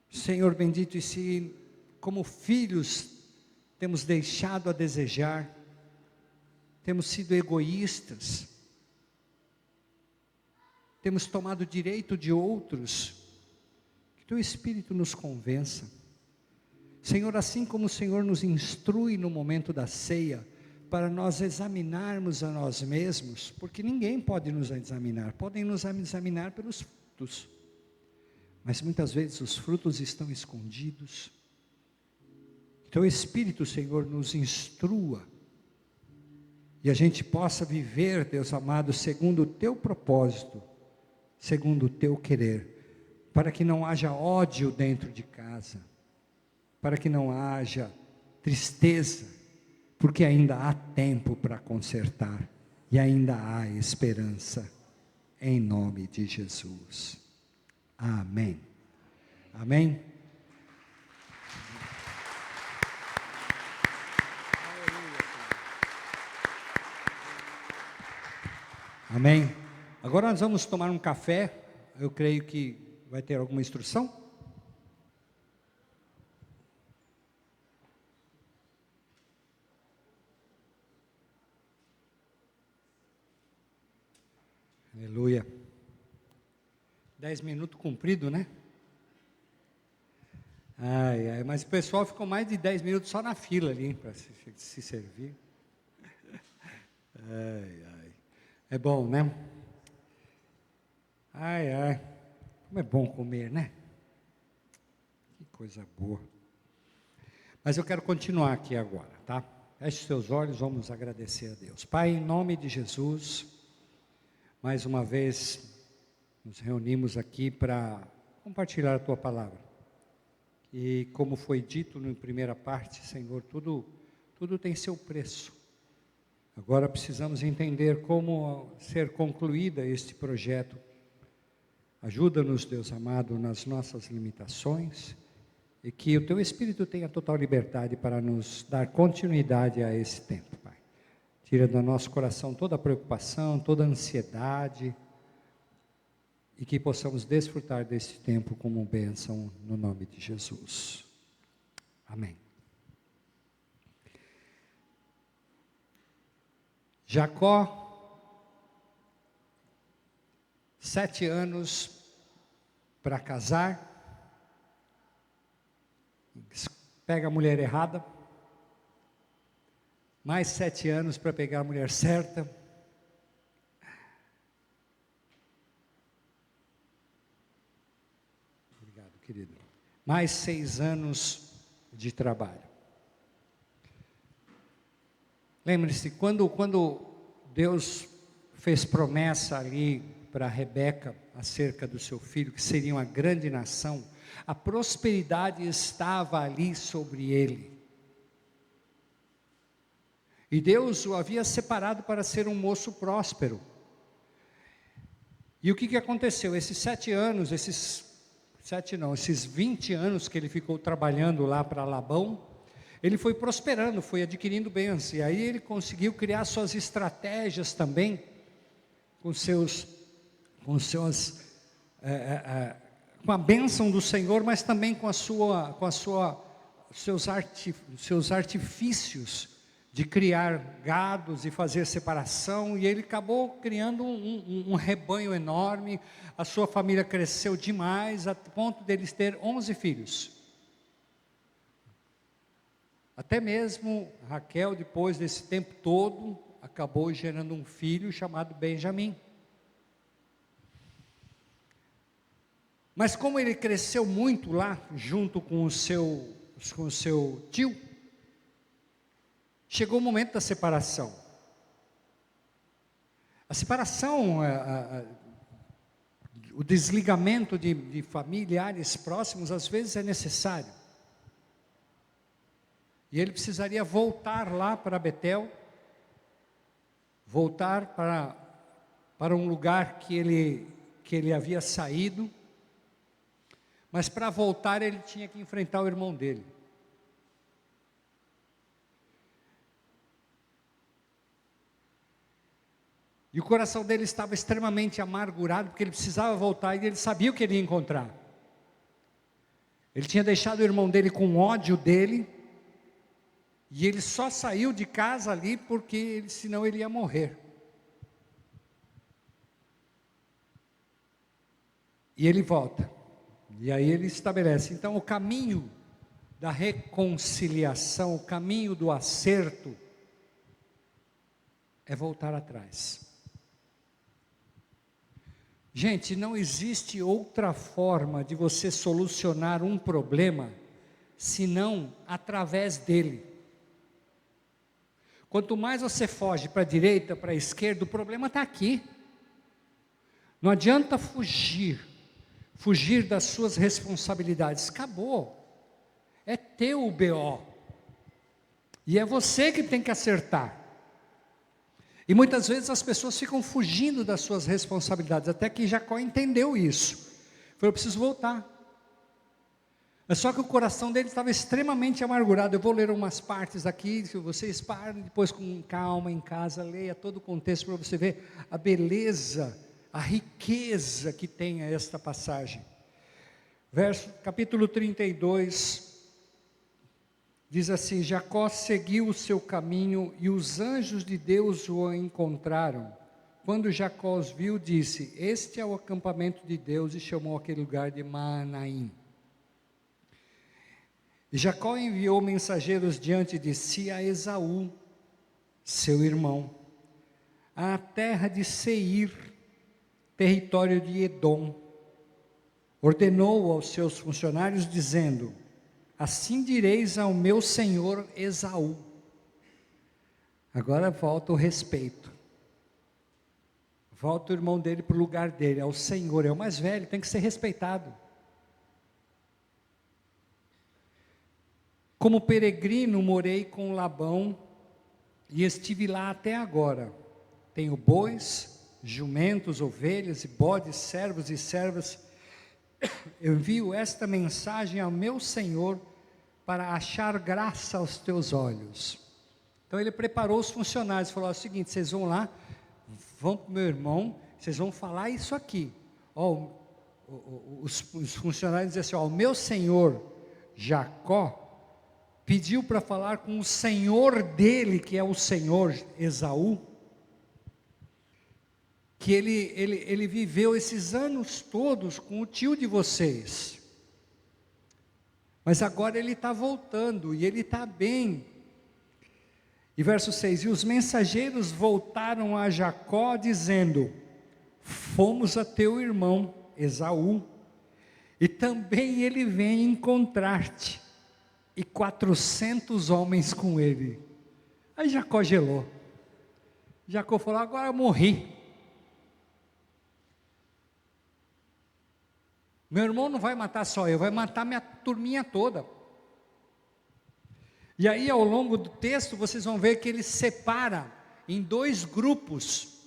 Senhor bendito, e se como filhos temos deixado a desejar, temos sido egoístas, temos tomado direito de outros, que Teu Espírito nos convença. Senhor, assim como o Senhor nos instrui no momento da ceia, para nós examinarmos a nós mesmos, porque ninguém pode nos examinar, podem nos examinar pelos frutos, mas muitas vezes os frutos estão escondidos. Teu Espírito, Senhor, nos instrua, e a gente possa viver, Deus amado, segundo o teu propósito, segundo o teu querer, para que não haja ódio dentro de casa, para que não haja tristeza, porque ainda há tempo para consertar, e ainda há esperança, em nome de Jesus. Amém. Amém. Amém. Agora nós vamos tomar um café. Eu creio que vai ter alguma instrução. Aleluia. 10 minutos cumprido, né? Ai, ai, mas o pessoal ficou mais de 10 minutos só na fila ali, para se servir. Ai, ai. É bom, né? Ai, ai. Como é bom comer, né? Que coisa boa. Mas eu quero continuar aqui agora, tá? Feche os seus olhos, vamos agradecer a Deus. Pai, em nome de Jesus, mais uma vez nos reunimos aqui para compartilhar a Tua palavra. E como foi dito na primeira parte, Senhor, tudo tem seu preço. Agora precisamos entender como ser concluída este projeto. Ajuda-nos, Deus amado, nas nossas limitações, e que o Teu Espírito tenha total liberdade para nos dar continuidade a esse tempo, Pai. Tira do nosso coração toda a preocupação, toda a ansiedade, e que possamos desfrutar desse tempo como bênção, no nome de Jesus. Amém. Jacó, 7 anos para casar, pega a mulher errada, mais 7 anos para pegar a mulher certa, obrigado, querido, mais 6 anos de trabalho. Lembre-se, quando Deus fez promessa ali para Rebeca, acerca do seu filho, que seria uma grande nação, a prosperidade estava ali sobre ele. E Deus o havia separado para ser um moço próspero. E o que aconteceu? Esses 7 anos, esses 20 anos que ele ficou trabalhando lá para Labão, ele foi prosperando, foi adquirindo bens, e aí ele conseguiu criar suas estratégias também, com a bênção do Senhor, mas também com seus artifícios de criar gados e fazer separação, e ele acabou criando um rebanho enorme. A sua família cresceu demais, a ponto deles ter 11 filhos. Até mesmo Raquel, depois desse tempo todo, acabou gerando um filho chamado Benjamim. Mas como ele cresceu muito lá, junto com o seu tio, chegou o momento da separação. A separação, o desligamento de familiares próximos, às vezes é necessário. E ele precisaria voltar lá para Betel, voltar para um lugar que ele havia saído, mas para voltar ele tinha que enfrentar o irmão dele. E o coração dele estava extremamente amargurado, porque ele precisava voltar e ele sabia o que ele ia encontrar. Ele tinha deixado o irmão dele com ódio dele, e ele só saiu de casa ali porque senão ele ia morrer. E ele volta. E aí ele estabelece. Então o caminho da reconciliação, o caminho do acerto, é voltar atrás. Gente, não existe outra forma de você solucionar um problema, senão através dele. Quanto mais você foge para a direita, para a esquerda, o problema está aqui. Não adianta fugir das suas responsabilidades. Acabou. É teu o BO. E é você que tem que acertar. E muitas vezes as pessoas ficam fugindo das suas responsabilidades, até que Jacó entendeu isso. Falou, eu preciso voltar. Mas só que o coração dele estava extremamente amargurado. Eu vou ler umas partes aqui, que vocês parem, depois com calma em casa, leia todo o contexto para você ver a beleza, a riqueza que tem esta passagem. Capítulo 32, diz assim: Jacó seguiu o seu caminho e os anjos de Deus o encontraram. Quando Jacó os viu, disse: este é o acampamento de Deus, e chamou aquele lugar de Manaim. E Jacó enviou mensageiros diante de si a Esaú, seu irmão, à terra de Seir, território de Edom. Ordenou aos seus funcionários, dizendo: assim direis ao meu senhor Esaú. Agora volta o respeito. Volta o irmão dele para o lugar dele, é o senhor, é o mais velho, tem que ser respeitado. Como peregrino morei com Labão e estive lá até agora. Tenho bois, jumentos, ovelhas e bodes, servos e servas. Eu envio esta mensagem ao meu senhor para achar graça aos teus olhos. Então ele preparou os funcionários, falou o seguinte: vocês vão lá, vão para o meu irmão, vocês vão falar isso aqui. Os funcionários dizem assim: o meu senhor Jacó pediu para falar com o senhor dele, que é o senhor Esaú, que ele viveu esses anos todos com o tio de vocês, mas agora ele está voltando, e ele está bem. E verso 6, e os mensageiros voltaram a Jacó, dizendo: fomos a teu irmão Esaú, e também ele vem encontrar-te, e 400 homens com ele. Aí Jacó gelou. Jacó falou: agora eu morri. Meu irmão não vai matar só eu, vai matar minha turminha toda. E aí ao longo do texto vocês vão ver que ele separa em 2 grupos.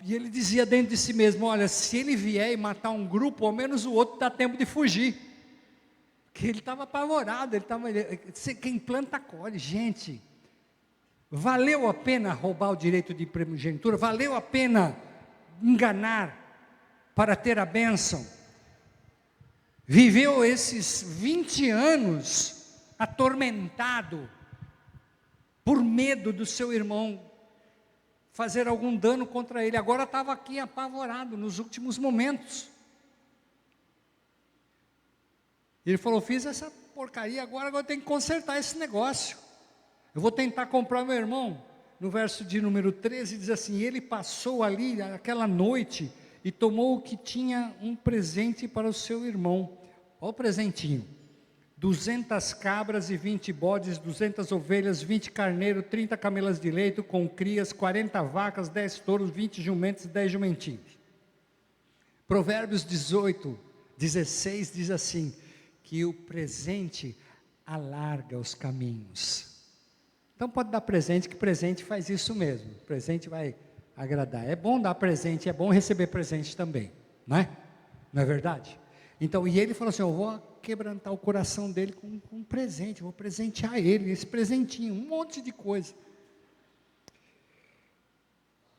E ele dizia dentro de si mesmo: olha, se ele vier e matar um grupo, ao menos o outro dá tempo de fugir. Que ele estava apavorado, quem planta colhe. Gente, valeu a pena roubar o direito de primogenitura? Valeu a pena enganar para ter a bênção? Viveu esses 20 anos atormentado por medo do seu irmão fazer algum dano contra ele. Agora estava aqui apavorado nos últimos momentos. Ele falou: fiz essa porcaria, agora eu tenho que consertar esse negócio. Eu vou tentar comprar meu irmão. No verso de número 13 diz assim: ele passou ali aquela noite e tomou o que tinha um presente para o seu irmão. Olha o presentinho: 200 cabras e 20 bodes, 200 ovelhas, 20 carneiros, 30 camelas de leite com crias, 40 vacas, 10 touros, 20 jumentos e 10 jumentinhos. Provérbios 18:16 diz assim: que o presente alarga os caminhos. Então pode dar presente, que presente faz isso mesmo. Presente vai agradar. É bom dar presente, é bom receber presente também, não é? Não é verdade? Então, e ele falou assim: eu vou quebrantar o coração dele com um presente, vou presentear ele, esse presentinho, um monte de coisa.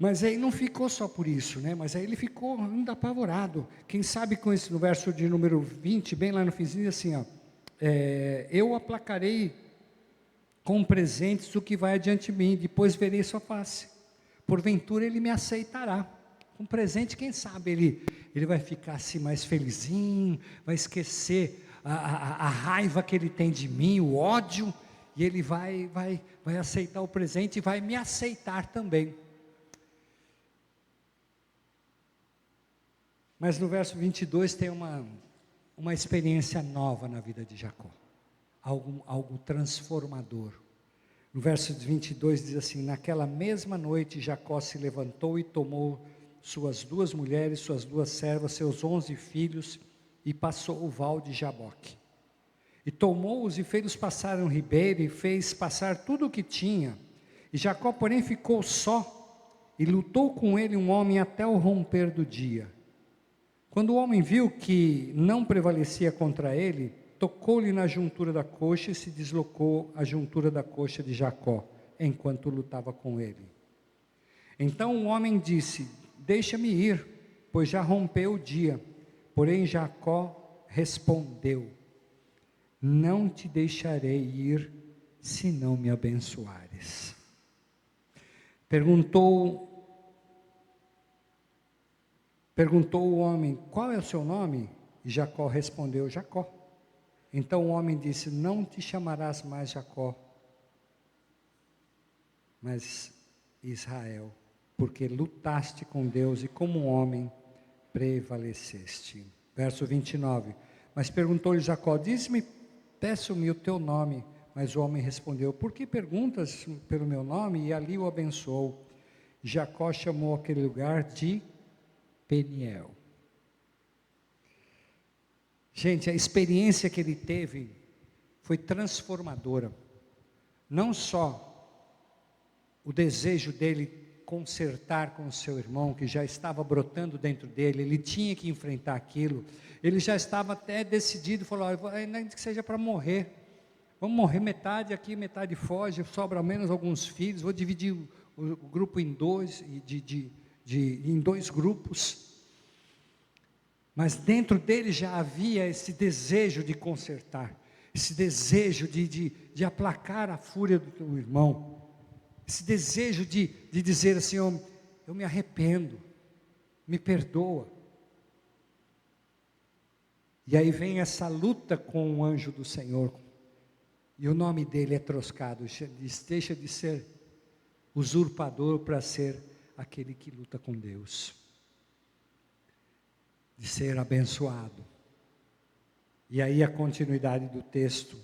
Mas aí não ficou só por isso, né? Mas aí ele ficou ainda apavorado. Quem sabe com isso, no verso de número 20, bem lá no finzinho, assim, eu aplacarei com presentes o que vai adiante de mim, depois verei sua face. Porventura ele me aceitará. Com presente, quem sabe ele vai ficar assim mais felizinho, vai esquecer a raiva que ele tem de mim, o ódio, e ele vai aceitar o presente e vai me aceitar também. Mas no verso 22 tem uma experiência nova na vida de Jacó, algo transformador. No verso 22 diz assim: naquela mesma noite Jacó se levantou e tomou suas 2 mulheres, suas 2 servas, seus 11 filhos, e passou o val de Jaboque. E tomou-os e fez-os passar um ribeiro, e fez passar tudo o que tinha. E Jacó, porém, ficou só, e lutou com ele um homem até o romper do dia. Quando o homem viu que não prevalecia contra ele, tocou-lhe na juntura da coxa e se deslocou a juntura da coxa de Jacó, enquanto lutava com ele. Então o homem disse: deixa-me ir, pois já rompeu o dia. Porém Jacó respondeu: não te deixarei ir, se não me abençoares. Perguntou o homem: qual é o seu nome? E Jacó respondeu: Jacó. Então o homem disse: não te chamarás mais Jacó, mas Israel, porque lutaste com Deus e como homem prevaleceste. Verso 29. Mas perguntou-lhe Jacó: diz-me, peço-me o teu nome. Mas o homem respondeu: por que perguntas pelo meu nome? E ali o abençoou. Jacó chamou aquele lugar de Peniel. Gente, a experiência que ele teve foi transformadora. Não só o desejo dele consertar com o seu irmão, que já estava brotando dentro dele, ele tinha que enfrentar aquilo, ele já estava até decidido, falou: nem que seja para morrer, vamos morrer metade aqui, metade foge, sobra menos alguns filhos, vou dividir o grupo em dois, em 2 grupos. Mas dentro dele já havia esse desejo de consertar, esse desejo de aplacar a fúria do teu irmão, esse desejo de dizer assim: eu me arrependo, me perdoa. E aí vem essa luta com o anjo do Senhor, e o nome dele é trocado, deixa de ser usurpador para ser aquele que luta com Deus, de ser abençoado. E aí a continuidade do texto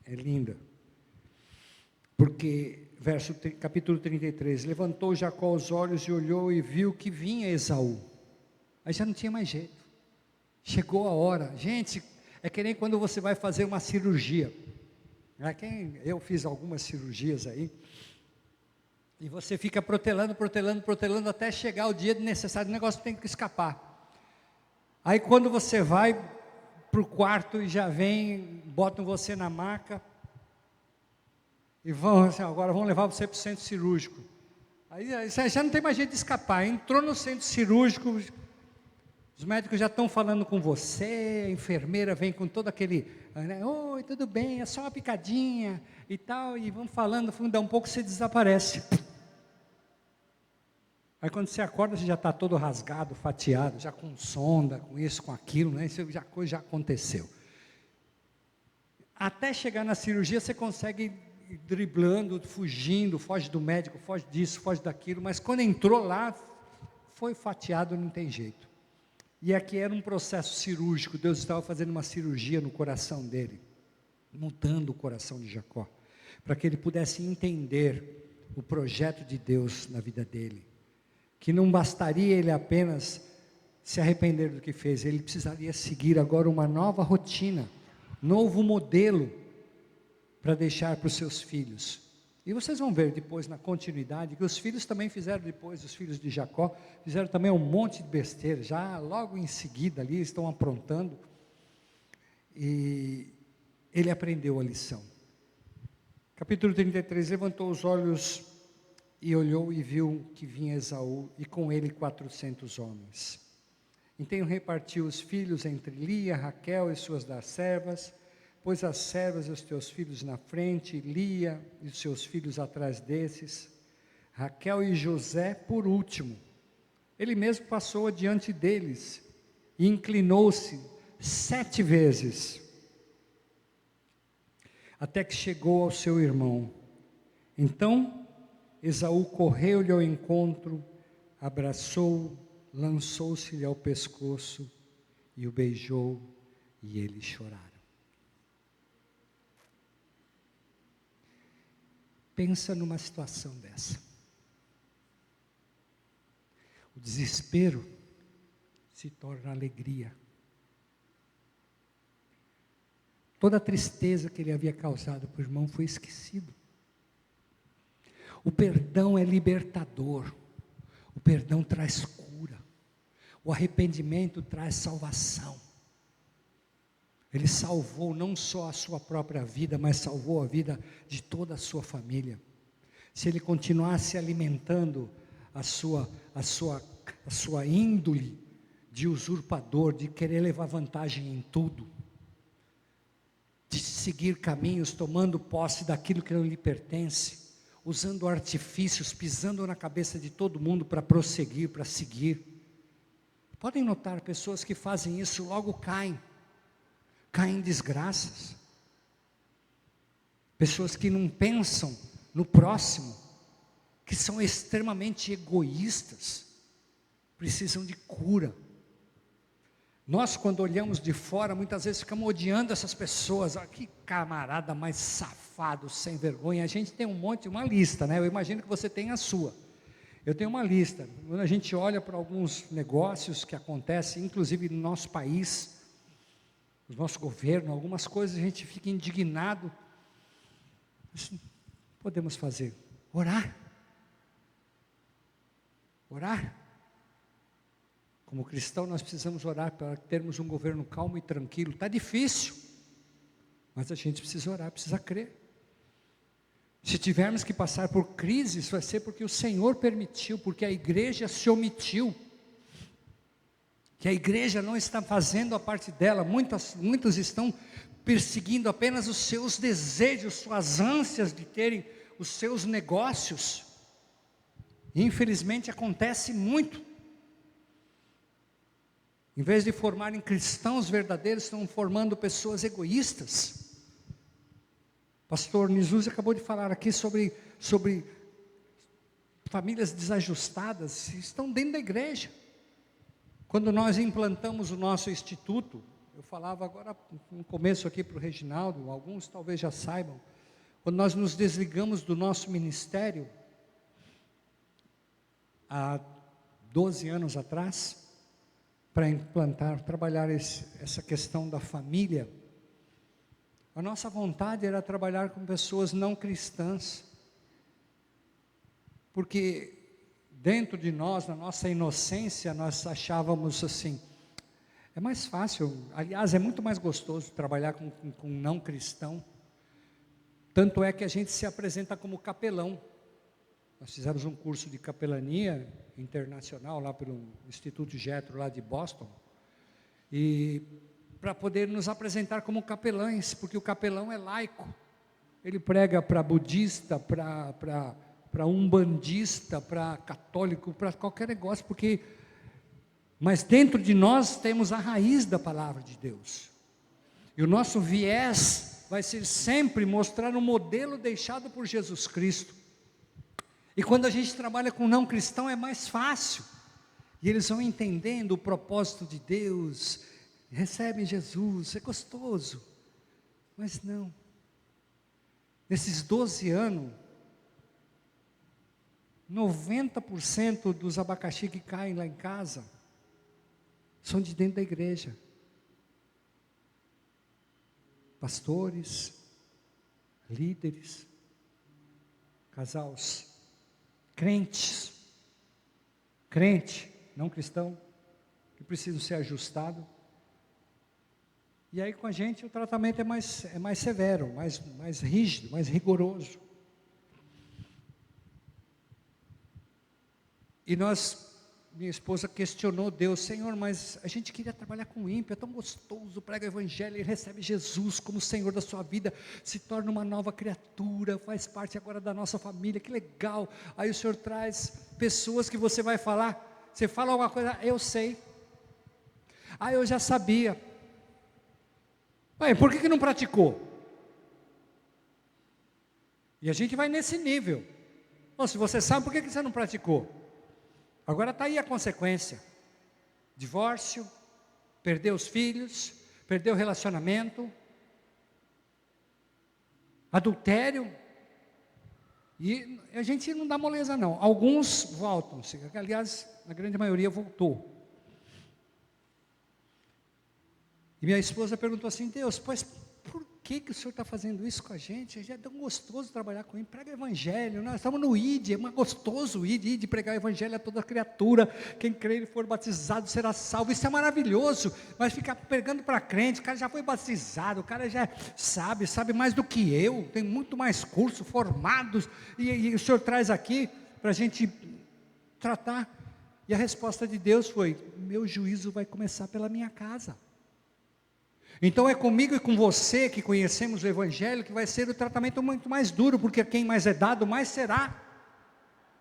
é linda, porque capítulo 33, levantou Jacó os olhos e olhou e viu que vinha Esaú. Aí já não tinha mais jeito, chegou a hora. Gente, é que nem quando você vai fazer uma cirurgia, eu fiz algumas cirurgias aí, e você fica protelando até chegar o dia necessário, o negócio tem que escapar. Aí quando você vai para o quarto e já vem, botam você na maca, e agora vão levar você para o centro cirúrgico. Aí já não tem mais jeito de escapar. Entrou no centro cirúrgico, os médicos já estão falando com você, a enfermeira vem com todo aquele, oi, tudo bem, é só uma picadinha e tal, e vão falando, dá um pouco, você desaparece. Aí quando você acorda, você já está todo rasgado, fatiado, já com sonda, com isso, com aquilo, isso já aconteceu. Até chegar na cirurgia, você consegue ir driblando, fugindo, foge do médico, foge disso, foge daquilo, mas quando entrou lá, foi fatiado, não tem jeito. E aqui era um processo cirúrgico, Deus estava fazendo uma cirurgia no coração dele, mudando o coração de Jacó, para que ele pudesse entender o projeto de Deus na vida dele, que não bastaria ele apenas se arrepender do que fez, ele precisaria seguir agora uma nova rotina, novo modelo, para deixar para os seus filhos. E vocês vão ver depois na continuidade, que os filhos também fizeram depois, os filhos de Jacó, fizeram também um monte de besteira, já logo em seguida ali, estão aprontando, e ele aprendeu a lição. Capítulo 33, levantou os olhos e olhou e viu que vinha Esaú, e com ele 400 homens. Então repartiu os filhos entre Lia, Raquel e suas 10 servas, pôs as servas e os teus filhos na frente, Lia e os seus filhos atrás desses, Raquel e José por último. Ele mesmo passou adiante deles, e inclinou-se 7 vezes, até que chegou ao seu irmão. Então Esaú correu-lhe ao encontro, abraçou-o, lançou-se-lhe ao pescoço e o beijou, e eles choraram. Pensa numa situação dessa. O desespero se torna alegria. Toda a tristeza que ele havia causado para o irmão foi esquecido. O perdão é libertador. O perdão traz cura. O arrependimento traz salvação. Ele salvou não só a sua própria vida, mas salvou a vida de toda a sua família. Se ele continuasse alimentando a sua índole de usurpador, de querer levar vantagem em tudo, de seguir caminhos, tomando posse daquilo que não lhe pertence, usando artifícios, pisando na cabeça de todo mundo para prosseguir, para seguir. Podem notar, pessoas que fazem isso logo caem em desgraças. Pessoas que não pensam no próximo, que são extremamente egoístas, precisam de cura. Nós, quando olhamos de fora, muitas vezes ficamos odiando essas pessoas. Ah, que camarada mais safado, sem vergonha. A gente tem uma lista, né? Eu imagino que você tem a sua. Eu tenho uma lista. Quando a gente olha para alguns negócios que acontecem, inclusive no nosso país, no nosso governo, algumas coisas a gente fica indignado. Isso podemos fazer? Orar. Orar. Como cristão, nós precisamos orar para termos um governo calmo e tranquilo. Está difícil, mas a gente precisa orar, precisa crer. Se tivermos que passar por crises, vai ser porque o Senhor permitiu, porque a igreja se omitiu, que a igreja não está fazendo a parte dela. Muitos estão perseguindo apenas os seus desejos, suas ânsias de terem os seus negócios. E infelizmente acontece muito. Em vez de formarem cristãos verdadeiros, estão formando pessoas egoístas. Pastor Nisuzi acabou de falar aqui sobre famílias desajustadas, estão dentro da igreja. Quando nós implantamos o nosso instituto, eu falava agora no começo aqui para o Reginaldo, alguns talvez já saibam, quando nós nos desligamos do nosso ministério, há 12 anos atrás, para trabalhar essa questão da família, a nossa vontade era trabalhar com pessoas não cristãs, porque dentro de nós, na nossa inocência, nós achávamos assim, é mais fácil, aliás, é muito mais gostoso trabalhar com um não cristão, tanto é que a gente se apresenta como capelão. Nós fizemos um curso de capelania internacional lá pelo Instituto Getro lá de Boston, e para poder nos apresentar como capelães, porque o capelão é laico, ele prega para budista, para umbandista, para católico, para qualquer negócio, mas dentro de nós temos a raiz da palavra de Deus, e o nosso viés vai ser sempre mostrar um modelo deixado por Jesus Cristo. E quando a gente trabalha com não cristão é mais fácil, e eles vão entendendo o propósito de Deus, recebem Jesus, é gostoso, mas não. Nesses 12 anos, 90% dos abacaxi que caem lá em casa, são de dentro da igreja. Pastores, líderes, casais, crente, não cristão, que precisam ser ajustados. E aí com a gente o tratamento é mais severo, mais rígido, mais rigoroso. E minha esposa questionou Deus, Senhor, mas a gente queria trabalhar com ímpio, é tão gostoso, prega o evangelho, ele recebe Jesus como Senhor da sua vida, se torna uma nova criatura, faz parte agora da nossa família, que legal. Aí o Senhor traz pessoas que você vai falar, você fala alguma coisa, eu sei, eu já sabia. Por que não praticou? E a gente vai nesse nível. Se você sabe, por que você não praticou? Agora está aí a consequência: divórcio, perder os filhos, perder o relacionamento, adultério. E a gente não dá moleza não. Alguns voltam, aliás, a grande maioria voltou. E minha esposa perguntou assim: Deus, pois por que o Senhor está fazendo isso com a gente? Já é tão gostoso trabalhar com Ele, prega o Evangelho, nós estamos no ID, é gostoso o ID, pregar o Evangelho a toda criatura, quem crer e for batizado será salvo, isso é maravilhoso, mas ficar pregando para crente, o cara já foi batizado, o cara já sabe mais do que eu, tem muito mais curso, formados, e o Senhor traz aqui para a gente tratar, e a resposta de Deus foi: meu juízo vai começar pela minha casa. Então é comigo e com você que conhecemos o Evangelho que vai ser o tratamento muito mais duro, porque quem mais é dado, mais será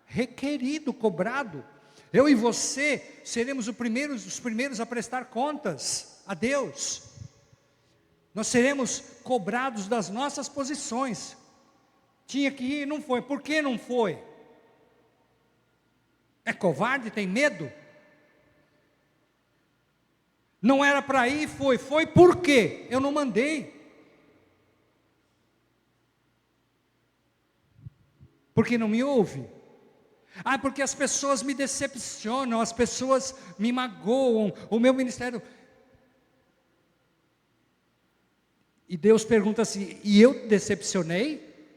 requerido, cobrado. Eu e você seremos os primeiros a prestar contas a Deus. Nós seremos cobrados das nossas posições. Tinha que ir e não foi. Por que não foi? É covarde, tem medo? Não era para ir, foi por quê? Eu não mandei. Porque não me ouve? Porque as pessoas me decepcionam, as pessoas me magoam, o meu ministério. E Deus pergunta assim: e eu te decepcionei?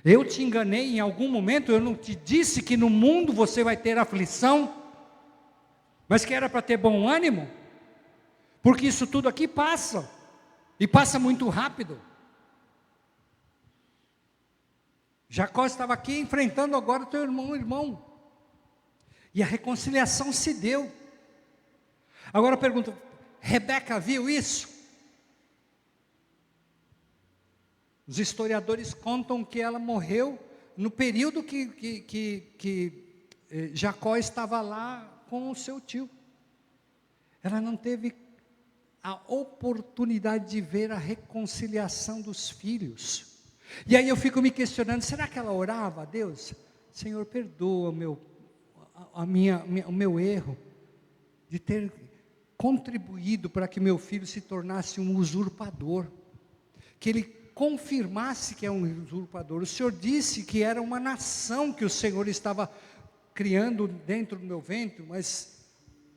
Eu te enganei em algum momento? Eu não te disse que no mundo você vai ter aflição? Mas que era para ter bom ânimo, porque isso tudo aqui passa, e passa muito rápido. Jacó estava aqui enfrentando agora o teu irmão, e a reconciliação se deu. Agora eu pergunto: Rebeca viu isso? Os historiadores contam que ela morreu no período que Jacó estava lá com o seu tio. Ela não teve a oportunidade de ver a reconciliação dos filhos. E aí eu fico me questionando: será que ela orava a Deus? Senhor, perdoa o meu erro de ter contribuído para que meu filho se tornasse um usurpador, que ele confirmasse que é um usurpador. O Senhor disse que era uma nação que o Senhor estava criando dentro do meu ventre, mas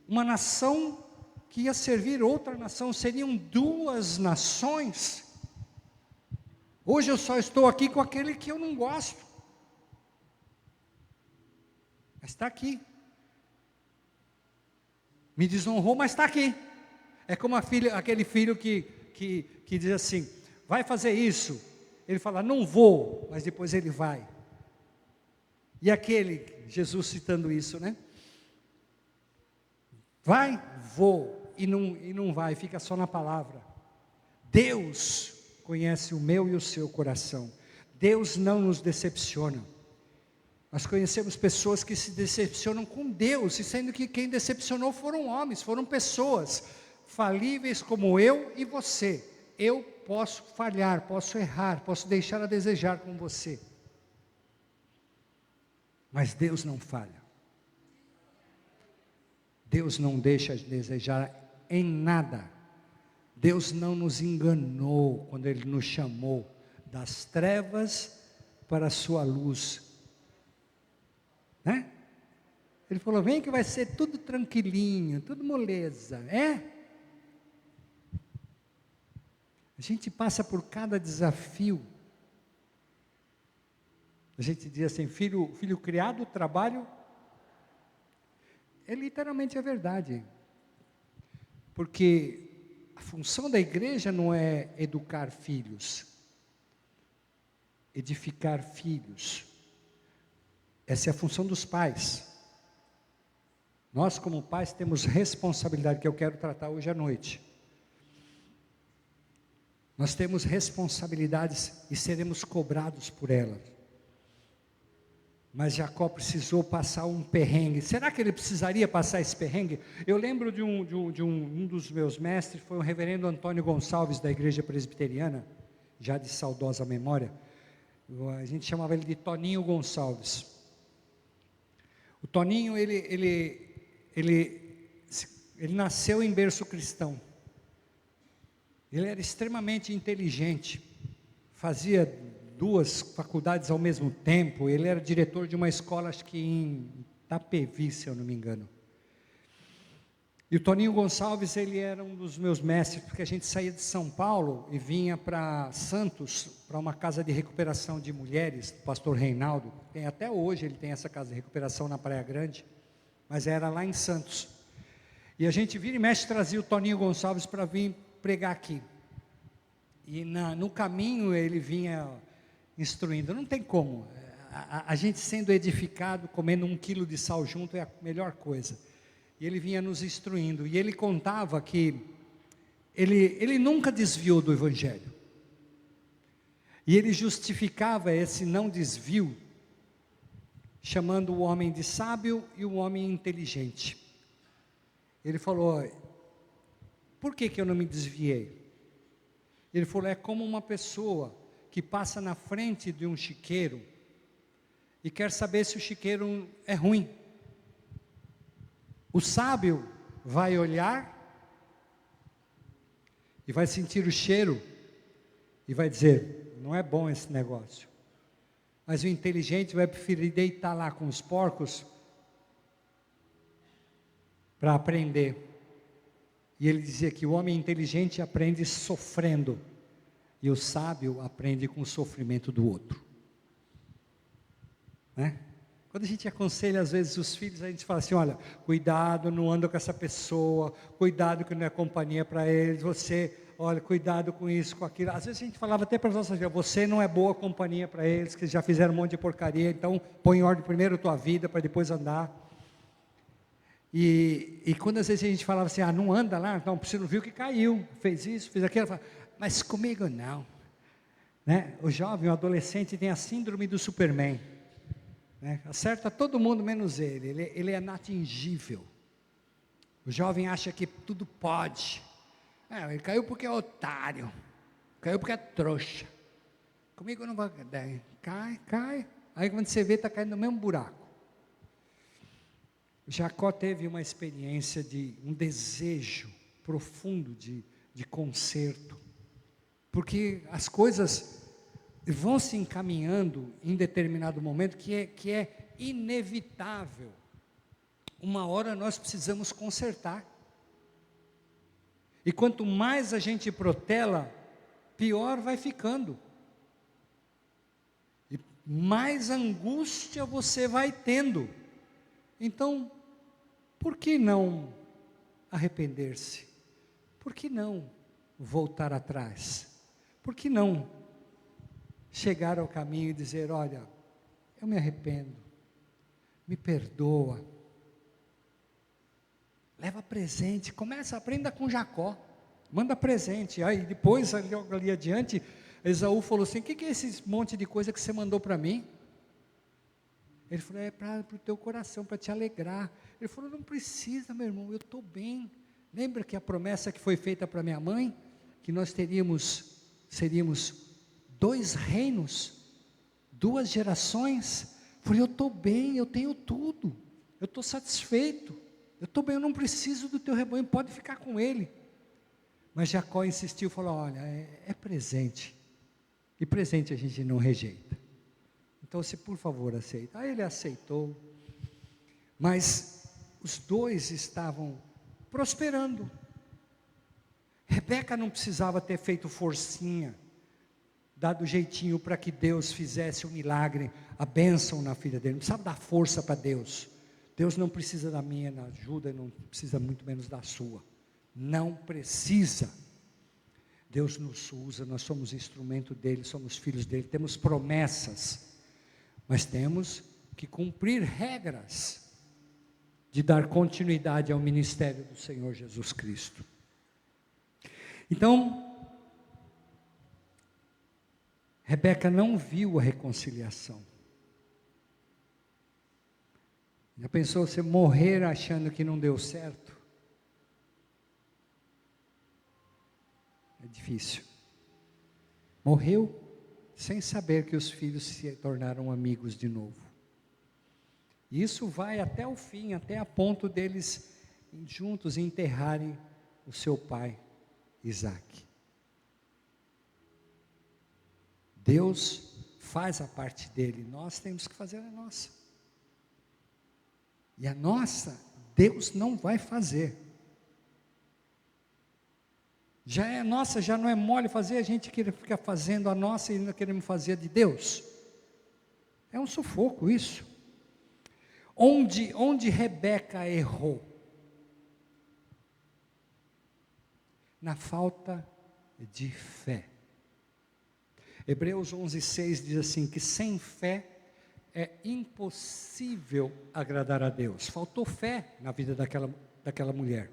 uma nação que ia servir outra nação, seriam duas nações. Hoje eu só estou aqui com aquele que eu não gosto, mas está aqui, me desonrou, mas está aqui. É como aquele filho que diz assim: vai fazer isso, ele fala: não vou, mas depois ele vai. E aquele, Jesus citando isso, né? Vai, vou, e não vai, fica só na palavra. Deus conhece o meu e o seu coração. Deus não nos decepciona. Nós conhecemos pessoas que se decepcionam com Deus, e sendo que quem decepcionou foram homens, foram pessoas falíveis como eu e você. Eu posso falhar, posso errar, posso deixar a desejar com você. Mas Deus não falha. Deus não deixa de desejar em nada. Deus não nos enganou quando Ele nos chamou das trevas para a sua luz. Né? Ele falou: vem que vai ser tudo tranquilinho, tudo moleza. A gente passa por cada desafio. A gente diz assim: filho criado, trabalho. É literalmente a verdade. Porque a função da igreja não é educar filhos, edificar filhos. Essa é a função dos pais. Nós, como pais, temos responsabilidade, que eu quero tratar hoje à noite. Nós temos responsabilidades e seremos cobrados por elas. Mas Jacó precisou passar um perrengue. Será que ele precisaria passar esse perrengue? Eu lembro de um dos meus mestres, foi o reverendo Antônio Gonçalves, da igreja presbiteriana, já de saudosa memória. A gente chamava ele de Toninho Gonçalves. O Toninho, ele nasceu em berço cristão. Ele era extremamente inteligente, fazia 2 faculdades ao mesmo tempo. Ele era diretor de uma escola, acho que em Itapevi, se eu não me engano. E o Toninho Gonçalves, ele era um dos meus mestres, porque a gente saía de São Paulo e vinha para Santos, para uma casa de recuperação de mulheres, do pastor Reinaldo. Tem até hoje, ele tem essa casa de recuperação na Praia Grande, mas era lá em Santos. E a gente vira e mexe, trazia o Toninho Gonçalves para vir pregar aqui. E no caminho ele vinha instruindo. Não tem como, a gente sendo edificado, comendo 1 quilo de sal junto é a melhor coisa. E ele vinha nos instruindo, e ele contava que ele nunca desviou do Evangelho. E ele justificava esse não desvio, chamando o homem de sábio e o homem inteligente. Ele falou, por que eu não me desviei? Ele falou, é como uma pessoa que passa na frente de um chiqueiro, e quer saber se o chiqueiro é ruim. O sábio vai olhar e vai sentir o cheiro e vai dizer, não é bom esse negócio. Mas o inteligente vai preferir deitar lá com os porcos para aprender. E ele dizia que o homem inteligente aprende sofrendo e o sábio aprende com o sofrimento do outro. Né? Quando a gente aconselha às vezes os filhos, a gente fala assim, olha, cuidado, não anda com essa pessoa, cuidado que não é companhia para eles, você, olha, cuidado com isso, com aquilo. Às vezes a gente falava até para as nossas filhas, você não é boa companhia para eles, que já fizeram um monte de porcaria, então põe em ordem primeiro a tua vida, para depois andar. E quando às vezes a gente falava assim, não anda lá, não, você não viu que caiu, fez isso, fez aquilo, fala, mas comigo não. Né? O jovem, o adolescente tem a síndrome do Superman. Acerta todo mundo menos ele é inatingível. O jovem acha que tudo pode. Ele caiu porque é otário, caiu porque é trouxa. Comigo não vai. Cai. Aí quando você vê, está caindo no mesmo buraco. Jacó teve uma experiência de um desejo profundo de conserto, porque as coisas vão se encaminhando em determinado momento que é inevitável. Uma hora nós precisamos consertar. E quanto mais a gente protela, pior vai ficando. E mais angústia você vai tendo. Então, por que não arrepender-se? Por que não voltar atrás? Por que não chegar ao caminho e dizer, olha, eu me arrependo, me perdoa, leva presente, aprenda com Jacó, manda presente, aí depois ali adiante, Esaú falou assim, o que é esse monte de coisa que você mandou para mim? Ele falou, é para o teu coração, para te alegrar. Ele falou, não precisa meu irmão, eu estou bem. Lembra que a promessa que foi feita para minha mãe, que nós seríamos 2 reinos, 2 gerações? Eu falei, eu estou bem, eu tenho tudo, eu estou satisfeito, eu estou bem, eu não preciso do teu rebanho, pode ficar com ele. Mas Jacó insistiu, falou, olha, é presente, e presente a gente não rejeita, então você por favor aceita. Aí ele aceitou, mas os 2 estavam prosperando. Rebeca não precisava ter feito forcinha, dado jeitinho para que Deus fizesse um milagre, a bênção na filha dele, não precisava dar força para Deus. Deus não precisa da minha ajuda, não precisa muito menos da sua, não precisa. Deus nos usa, nós somos instrumento dele, somos filhos dele, temos promessas, mas temos que cumprir regras, de dar continuidade ao ministério do Senhor Jesus Cristo. Então, Rebeca não viu a reconciliação. Já pensou você morrer achando que não deu certo? É difícil. Morreu sem saber que os filhos se tornaram amigos de novo. Isso vai até o fim, até a ponto deles juntos enterrarem o seu pai, Isaque. Deus faz a parte dele, nós temos que fazer a nossa. E a nossa, Deus não vai fazer. Já é nossa, já não é mole fazer, a gente quer ficar fazendo a nossa e não queremos fazer a de Deus. É um sufoco isso. Onde Rebeca errou? Na falta de fé. Hebreus 11:6 diz assim, que sem fé é impossível agradar a Deus. Faltou fé na vida daquela mulher.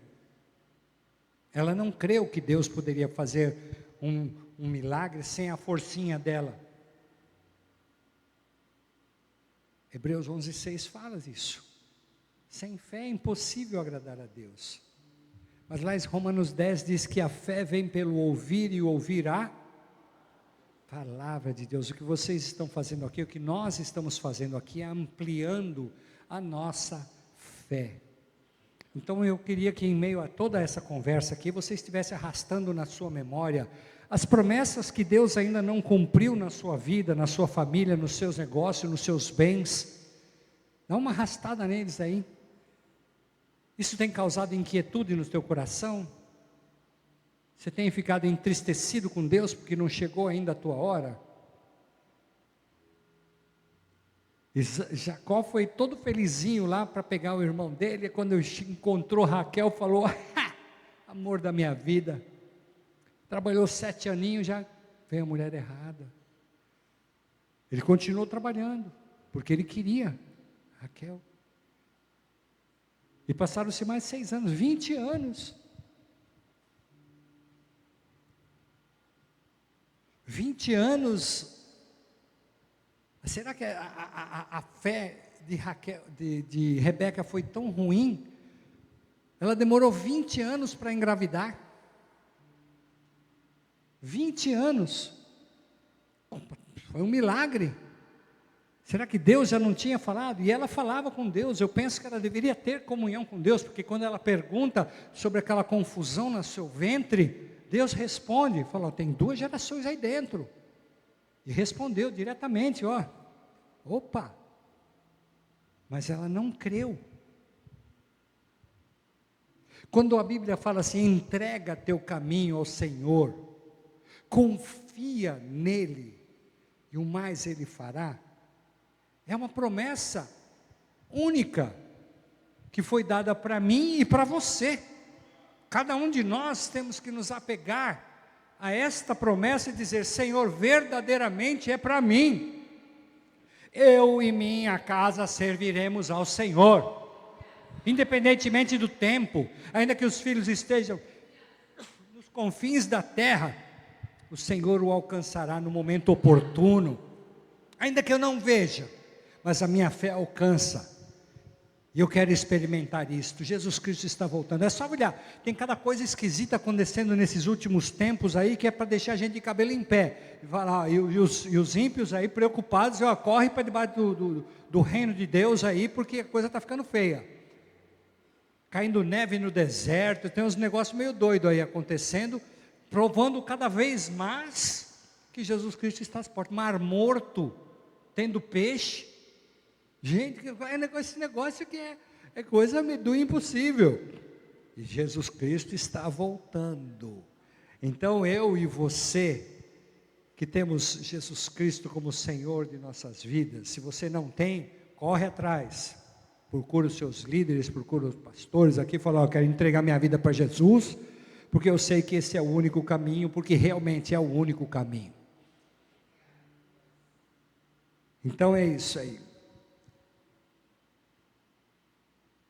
Ela não creu que Deus poderia fazer um milagre sem a forcinha dela. Hebreus 11:6 fala disso. Sem fé é impossível agradar a Deus. Mas lá em Romanos 10 diz que a fé vem pelo ouvir e ouvir a palavra de Deus. O que vocês estão fazendo aqui, o que nós estamos fazendo aqui é ampliando a nossa fé. Então eu queria que em meio a toda essa conversa aqui, você estivesse arrastando na sua memória as promessas que Deus ainda não cumpriu na sua vida, na sua família, nos seus negócios, nos seus bens. Dá uma arrastada neles aí. Isso tem causado inquietude no teu coração? Você tem ficado entristecido com Deus porque não chegou ainda a tua hora? E Jacó foi todo felizinho lá para pegar o irmão dele, e quando encontrou Raquel, falou, amor da minha vida, trabalhou 7 aninhos, já veio a mulher errada. Ele continuou trabalhando, porque ele queria Raquel. E passaram-se mais 6 anos, 20 anos. 20 anos. Será que a fé de Rebeca foi tão ruim? Ela demorou 20 anos para engravidar. 20 anos. Foi um milagre. Será que Deus já não tinha falado? E ela falava com Deus. Eu penso que ela deveria ter comunhão com Deus, porque quando ela pergunta sobre aquela confusão no seu ventre, Deus responde, falou, tem 2 gerações aí dentro. E respondeu diretamente, opa, mas ela não creu. Quando a Bíblia fala assim, entrega teu caminho ao Senhor, confia nele, e o mais ele fará, é uma promessa única, que foi dada para mim e para você. Cada um de nós temos que nos apegar a esta promessa e dizer, Senhor, verdadeiramente é para mim. Eu e minha casa serviremos ao Senhor, independentemente do tempo, ainda que os filhos estejam nos confins da terra, o Senhor o alcançará no momento oportuno, ainda que eu não veja, mas a minha fé alcança. E eu quero experimentar isto. Jesus Cristo está voltando. É só olhar. Tem cada coisa esquisita acontecendo nesses últimos tempos aí, que é para deixar a gente de cabelo em pé. E os ímpios aí preocupados, corre para debaixo do reino de Deus aí, porque a coisa está ficando feia. Caindo neve no deserto, tem uns negócios meio doidos aí acontecendo, provando cada vez mais que Jesus Cristo está às portas. Mar morto, tendo peixe. Gente, esse negócio que é coisa do impossível. E Jesus Cristo está voltando. Então eu e você, que temos Jesus Cristo como Senhor de nossas vidas, se você não tem, corre atrás. Procura os seus líderes, procura os pastores aqui, fala, eu quero entregar minha vida para Jesus, porque eu sei que esse é o único caminho, porque realmente é o único caminho. Então é isso aí.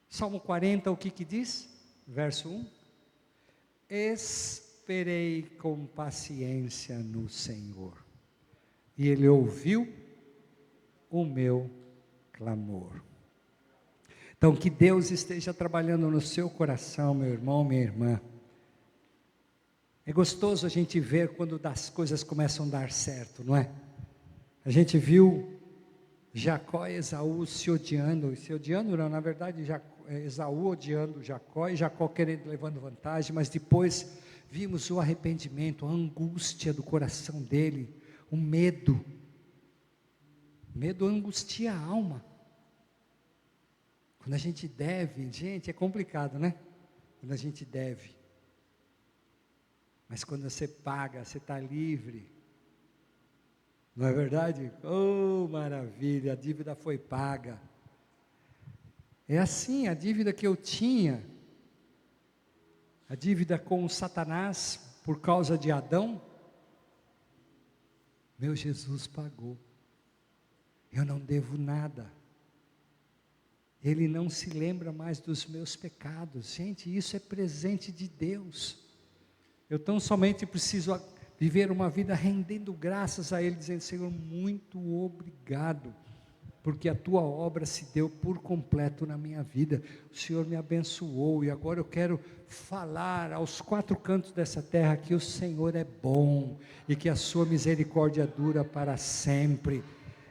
Salmo 40, o que diz? Verso 1. Esperei com paciência no Senhor, e Ele ouviu o meu clamor. Então que Deus esteja trabalhando no seu coração, meu irmão, minha irmã. É gostoso a gente ver quando as coisas começam a dar certo, não é? A gente viu Jacó e Esaú se odiando não, na verdade Esaú odiando Jacó, e Jacó levando vantagem, mas depois vimos o arrependimento, a angústia do coração dele, o medo, Medo angustia a alma. Quando a gente deve, gente, é complicado, né? Quando a gente deve. Mas quando você paga, você está livre. Não é verdade? Oh, maravilha, a dívida foi paga. É assim, a dívida que eu tinha, a dívida com Satanás, por causa de Adão, meu Jesus pagou. Eu não devo nada. Ele não se lembra mais dos meus pecados. Gente, isso é presente de Deus. Eu tão somente preciso viver uma vida rendendo graças a Ele, dizendo: Senhor, muito obrigado, porque a Tua obra se deu por completo na minha vida. O Senhor me abençoou, e agora eu quero falar aos quatro cantos dessa terra que o Senhor é bom, e que a Sua misericórdia dura para sempre,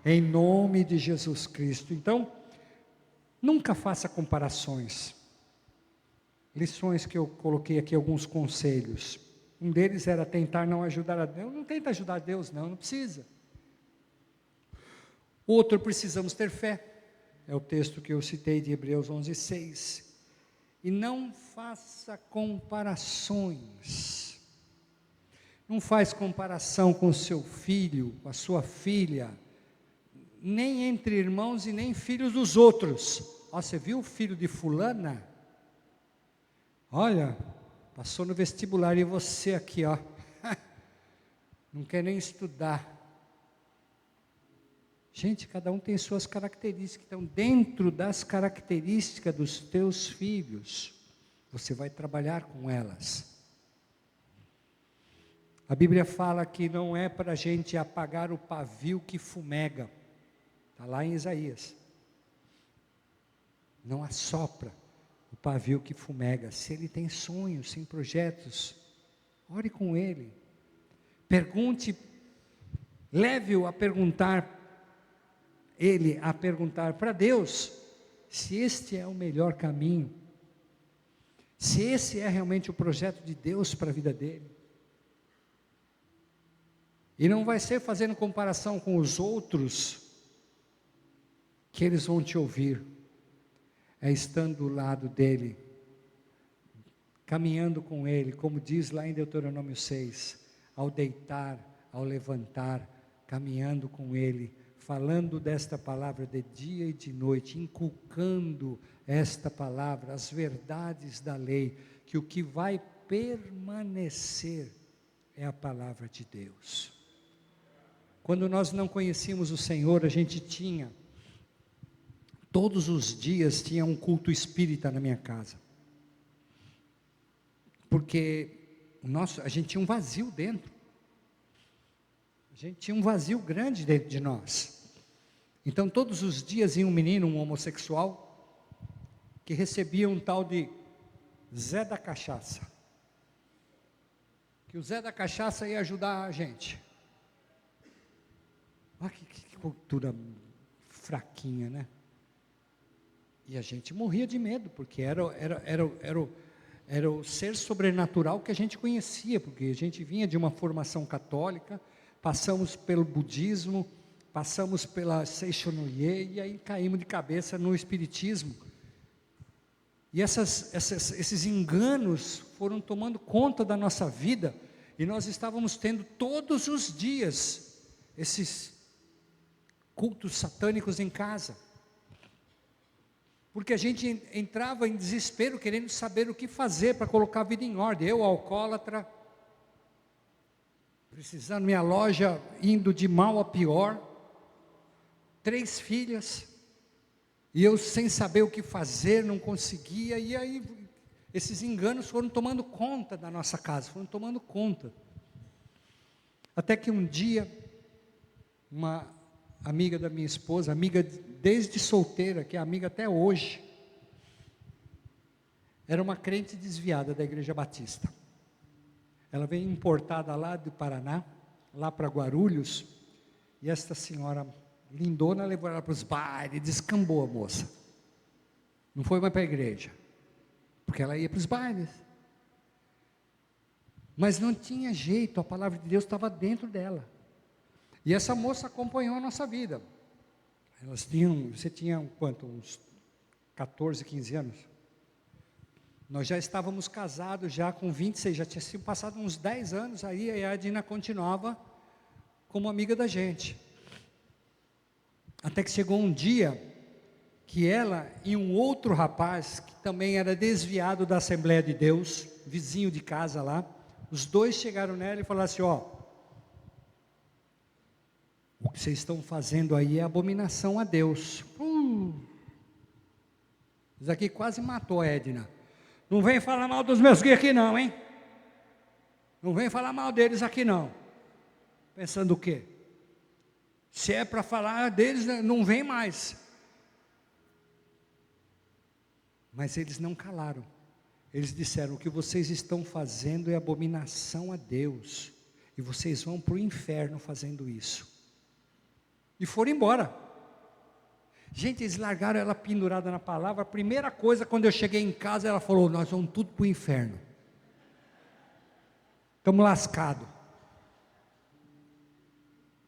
em nome de Jesus Cristo. Então, nunca faça comparações. Lições que eu coloquei aqui, alguns conselhos. Um deles era tentar não ajudar a Deus. Não tenta ajudar a Deus, não precisa. Outro, precisamos ter fé. É o texto que eu citei de Hebreus 11:6. E não faça comparações. Não faz comparação com o seu filho, com a sua filha, nem entre irmãos e nem filhos dos outros. Ó, você viu o filho de fulana? Olha, passou no vestibular, e você aqui, ó, não quer nem estudar. Gente, cada um tem suas características. Então, dentro das características dos teus filhos, você vai trabalhar com elas. A Bíblia fala que não é para a gente apagar o pavio que fumega. Está lá em Isaías. Não assopra o pavio que fumega. Se ele tem sonhos, tem projetos, ore com ele. Pergunte, leve-o a perguntar, ele a perguntar para Deus, se este é o melhor caminho, se esse é realmente o projeto de Deus para a vida dele. E não vai ser fazendo comparação com os outros que eles vão te ouvir, é estando do lado dele, caminhando com ele, como diz lá em Deuteronômio 6, ao deitar, ao levantar, caminhando com ele, falando desta palavra de dia e de noite, inculcando esta palavra, as verdades da lei, que o que vai permanecer é a palavra de Deus. Quando nós não conhecíamos o Senhor, a gente tinha, todos os dias tinha um culto espírita na minha casa, porque a gente tinha um vazio dentro, a gente tinha um vazio grande dentro de nós. Então todos os dias ia um menino, um homossexual, que recebia um tal de Zé da Cachaça, que o Zé da Cachaça ia ajudar a gente. Olha que cultura fraquinha, né? E a gente morria de medo, porque era o ser sobrenatural que a gente conhecia, porque a gente vinha de uma formação católica, passamos pelo budismo, passamos pela Seichonoye, e aí caímos de cabeça no espiritismo. E esses enganos foram tomando conta da nossa vida, e nós estávamos tendo todos os dias esses cultos satânicos em casa, porque a gente entrava em desespero, querendo saber o que fazer para colocar a vida em ordem. Eu, alcoólatra, precisando, minha loja indo de mal a pior, 3 filhas, e eu sem saber o que fazer, não conseguia, e aí esses enganos foram tomando conta da nossa casa, foram tomando conta, até que um dia, uma amiga da minha esposa, amiga desde solteira, que é amiga até hoje, era uma crente desviada da Igreja Batista. Ela veio importada lá do Paraná, lá para Guarulhos, e esta senhora lindona levou ela para os bailes, descambou a moça, não foi mais para a igreja, porque ela ia para os bailes, mas não tinha jeito, a palavra de Deus estava dentro dela, e essa moça acompanhou a nossa vida. Você tinha quanto? Uns 14, 15 anos? Nós já estávamos casados já com 26, já tinha sido passado uns 10 anos, aí a Edna continuava como amiga da gente. Até que chegou um dia que ela e um outro rapaz, que também era desviado da Assembleia de Deus, vizinho de casa lá, os dois chegaram nela e falaram assim: ó, o que vocês estão fazendo aí é abominação a Deus. Isso aqui quase matou a Edna. Não vem falar mal dos meus guias aqui não, hein? Não vem falar mal deles aqui não. Pensando o quê? Se é para falar deles, não vem mais. Mas eles não calaram. Eles disseram: o que vocês estão fazendo é abominação a Deus. E vocês vão para o inferno fazendo isso. E foram embora. Gente, eles largaram ela pendurada na palavra. A primeira coisa, quando eu cheguei em casa, ela falou: nós vamos tudo para o inferno. Estamos lascados.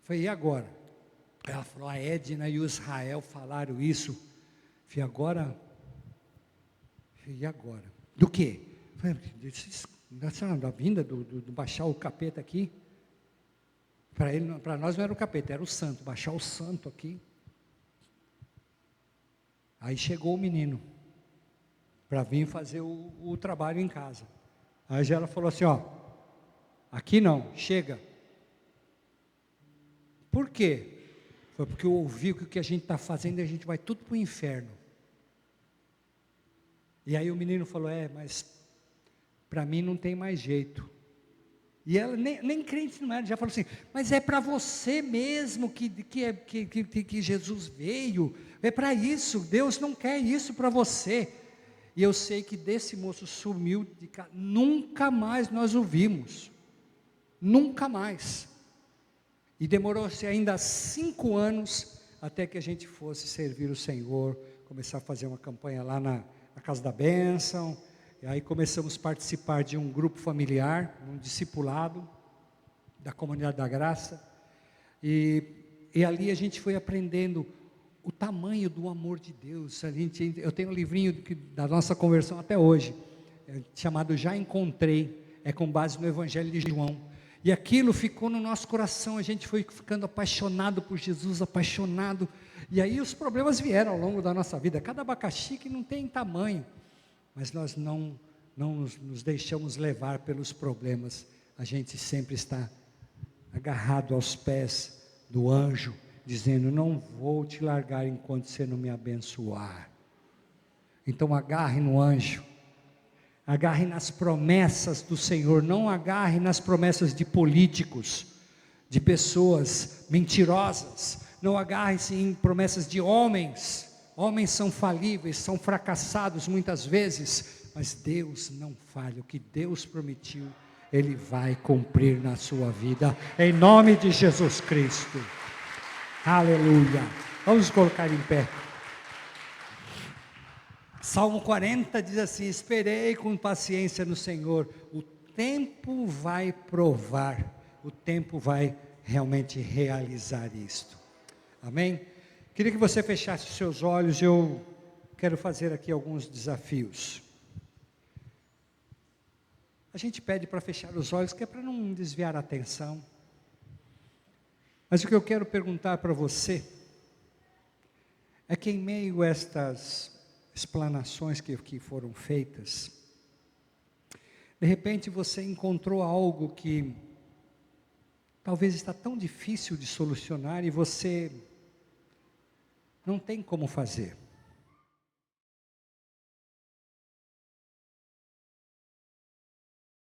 Falei: e agora? Ela falou: a Edna e o Israel falaram isso. Falei: agora? E agora? Do quê? Falei: da vinda do baixar o capeta aqui. Para nós não era o capeta, era o santo. Baixar o santo aqui. Aí chegou o menino para vir fazer o trabalho em casa. Aí ela falou assim: ó, aqui não, chega. Por quê? Foi porque eu ouvi que o que a gente está fazendo, a gente vai tudo para o inferno. E aí o menino falou: mas para mim não tem mais jeito. E ela nem crente não era, já falou assim: mas é para você mesmo que Jesus veio, é para isso, Deus não quer isso para você. E eu sei que desse moço sumiu de casa, nunca mais nós o vimos, nunca mais. E demorou-se ainda 5 anos, até que a gente fosse servir o Senhor, começar a fazer uma campanha lá na Casa da Bênção. E aí começamos a participar de um grupo familiar, um discipulado da Comunidade da Graça, e ali a gente foi aprendendo o tamanho do amor de Deus. Eu tenho um livrinho da nossa conversão até hoje, chamado Já Encontrei, é com base no Evangelho de João, e aquilo ficou no nosso coração, a gente foi ficando apaixonado por Jesus, apaixonado, e aí os problemas vieram ao longo da nossa vida, cada abacaxi que não tem tamanho, mas nós não nos deixamos levar pelos problemas, a gente sempre está agarrado aos pés do anjo, dizendo: não vou te largar enquanto você não me abençoar. Então agarre no anjo, agarre nas promessas do Senhor, não agarre nas promessas de políticos, de pessoas mentirosas, não agarre-se em promessas de homens. Homens são falíveis, são fracassados muitas vezes, mas Deus não falha. O que Deus prometeu, Ele vai cumprir na sua vida, em nome de Jesus Cristo. Aleluia. Vamos colocar em pé. Salmo 40 diz assim: esperei com paciência no Senhor, o tempo vai provar, o tempo vai realmente realizar isto. Amém? Queria que você fechasse os seus olhos, eu quero fazer aqui alguns desafios. A gente pede para fechar os olhos, que é para não desviar a atenção. Mas o que eu quero perguntar para você, é que em meio a estas explanações que foram feitas, de repente você encontrou algo que talvez está tão difícil de solucionar e você não tem como fazer.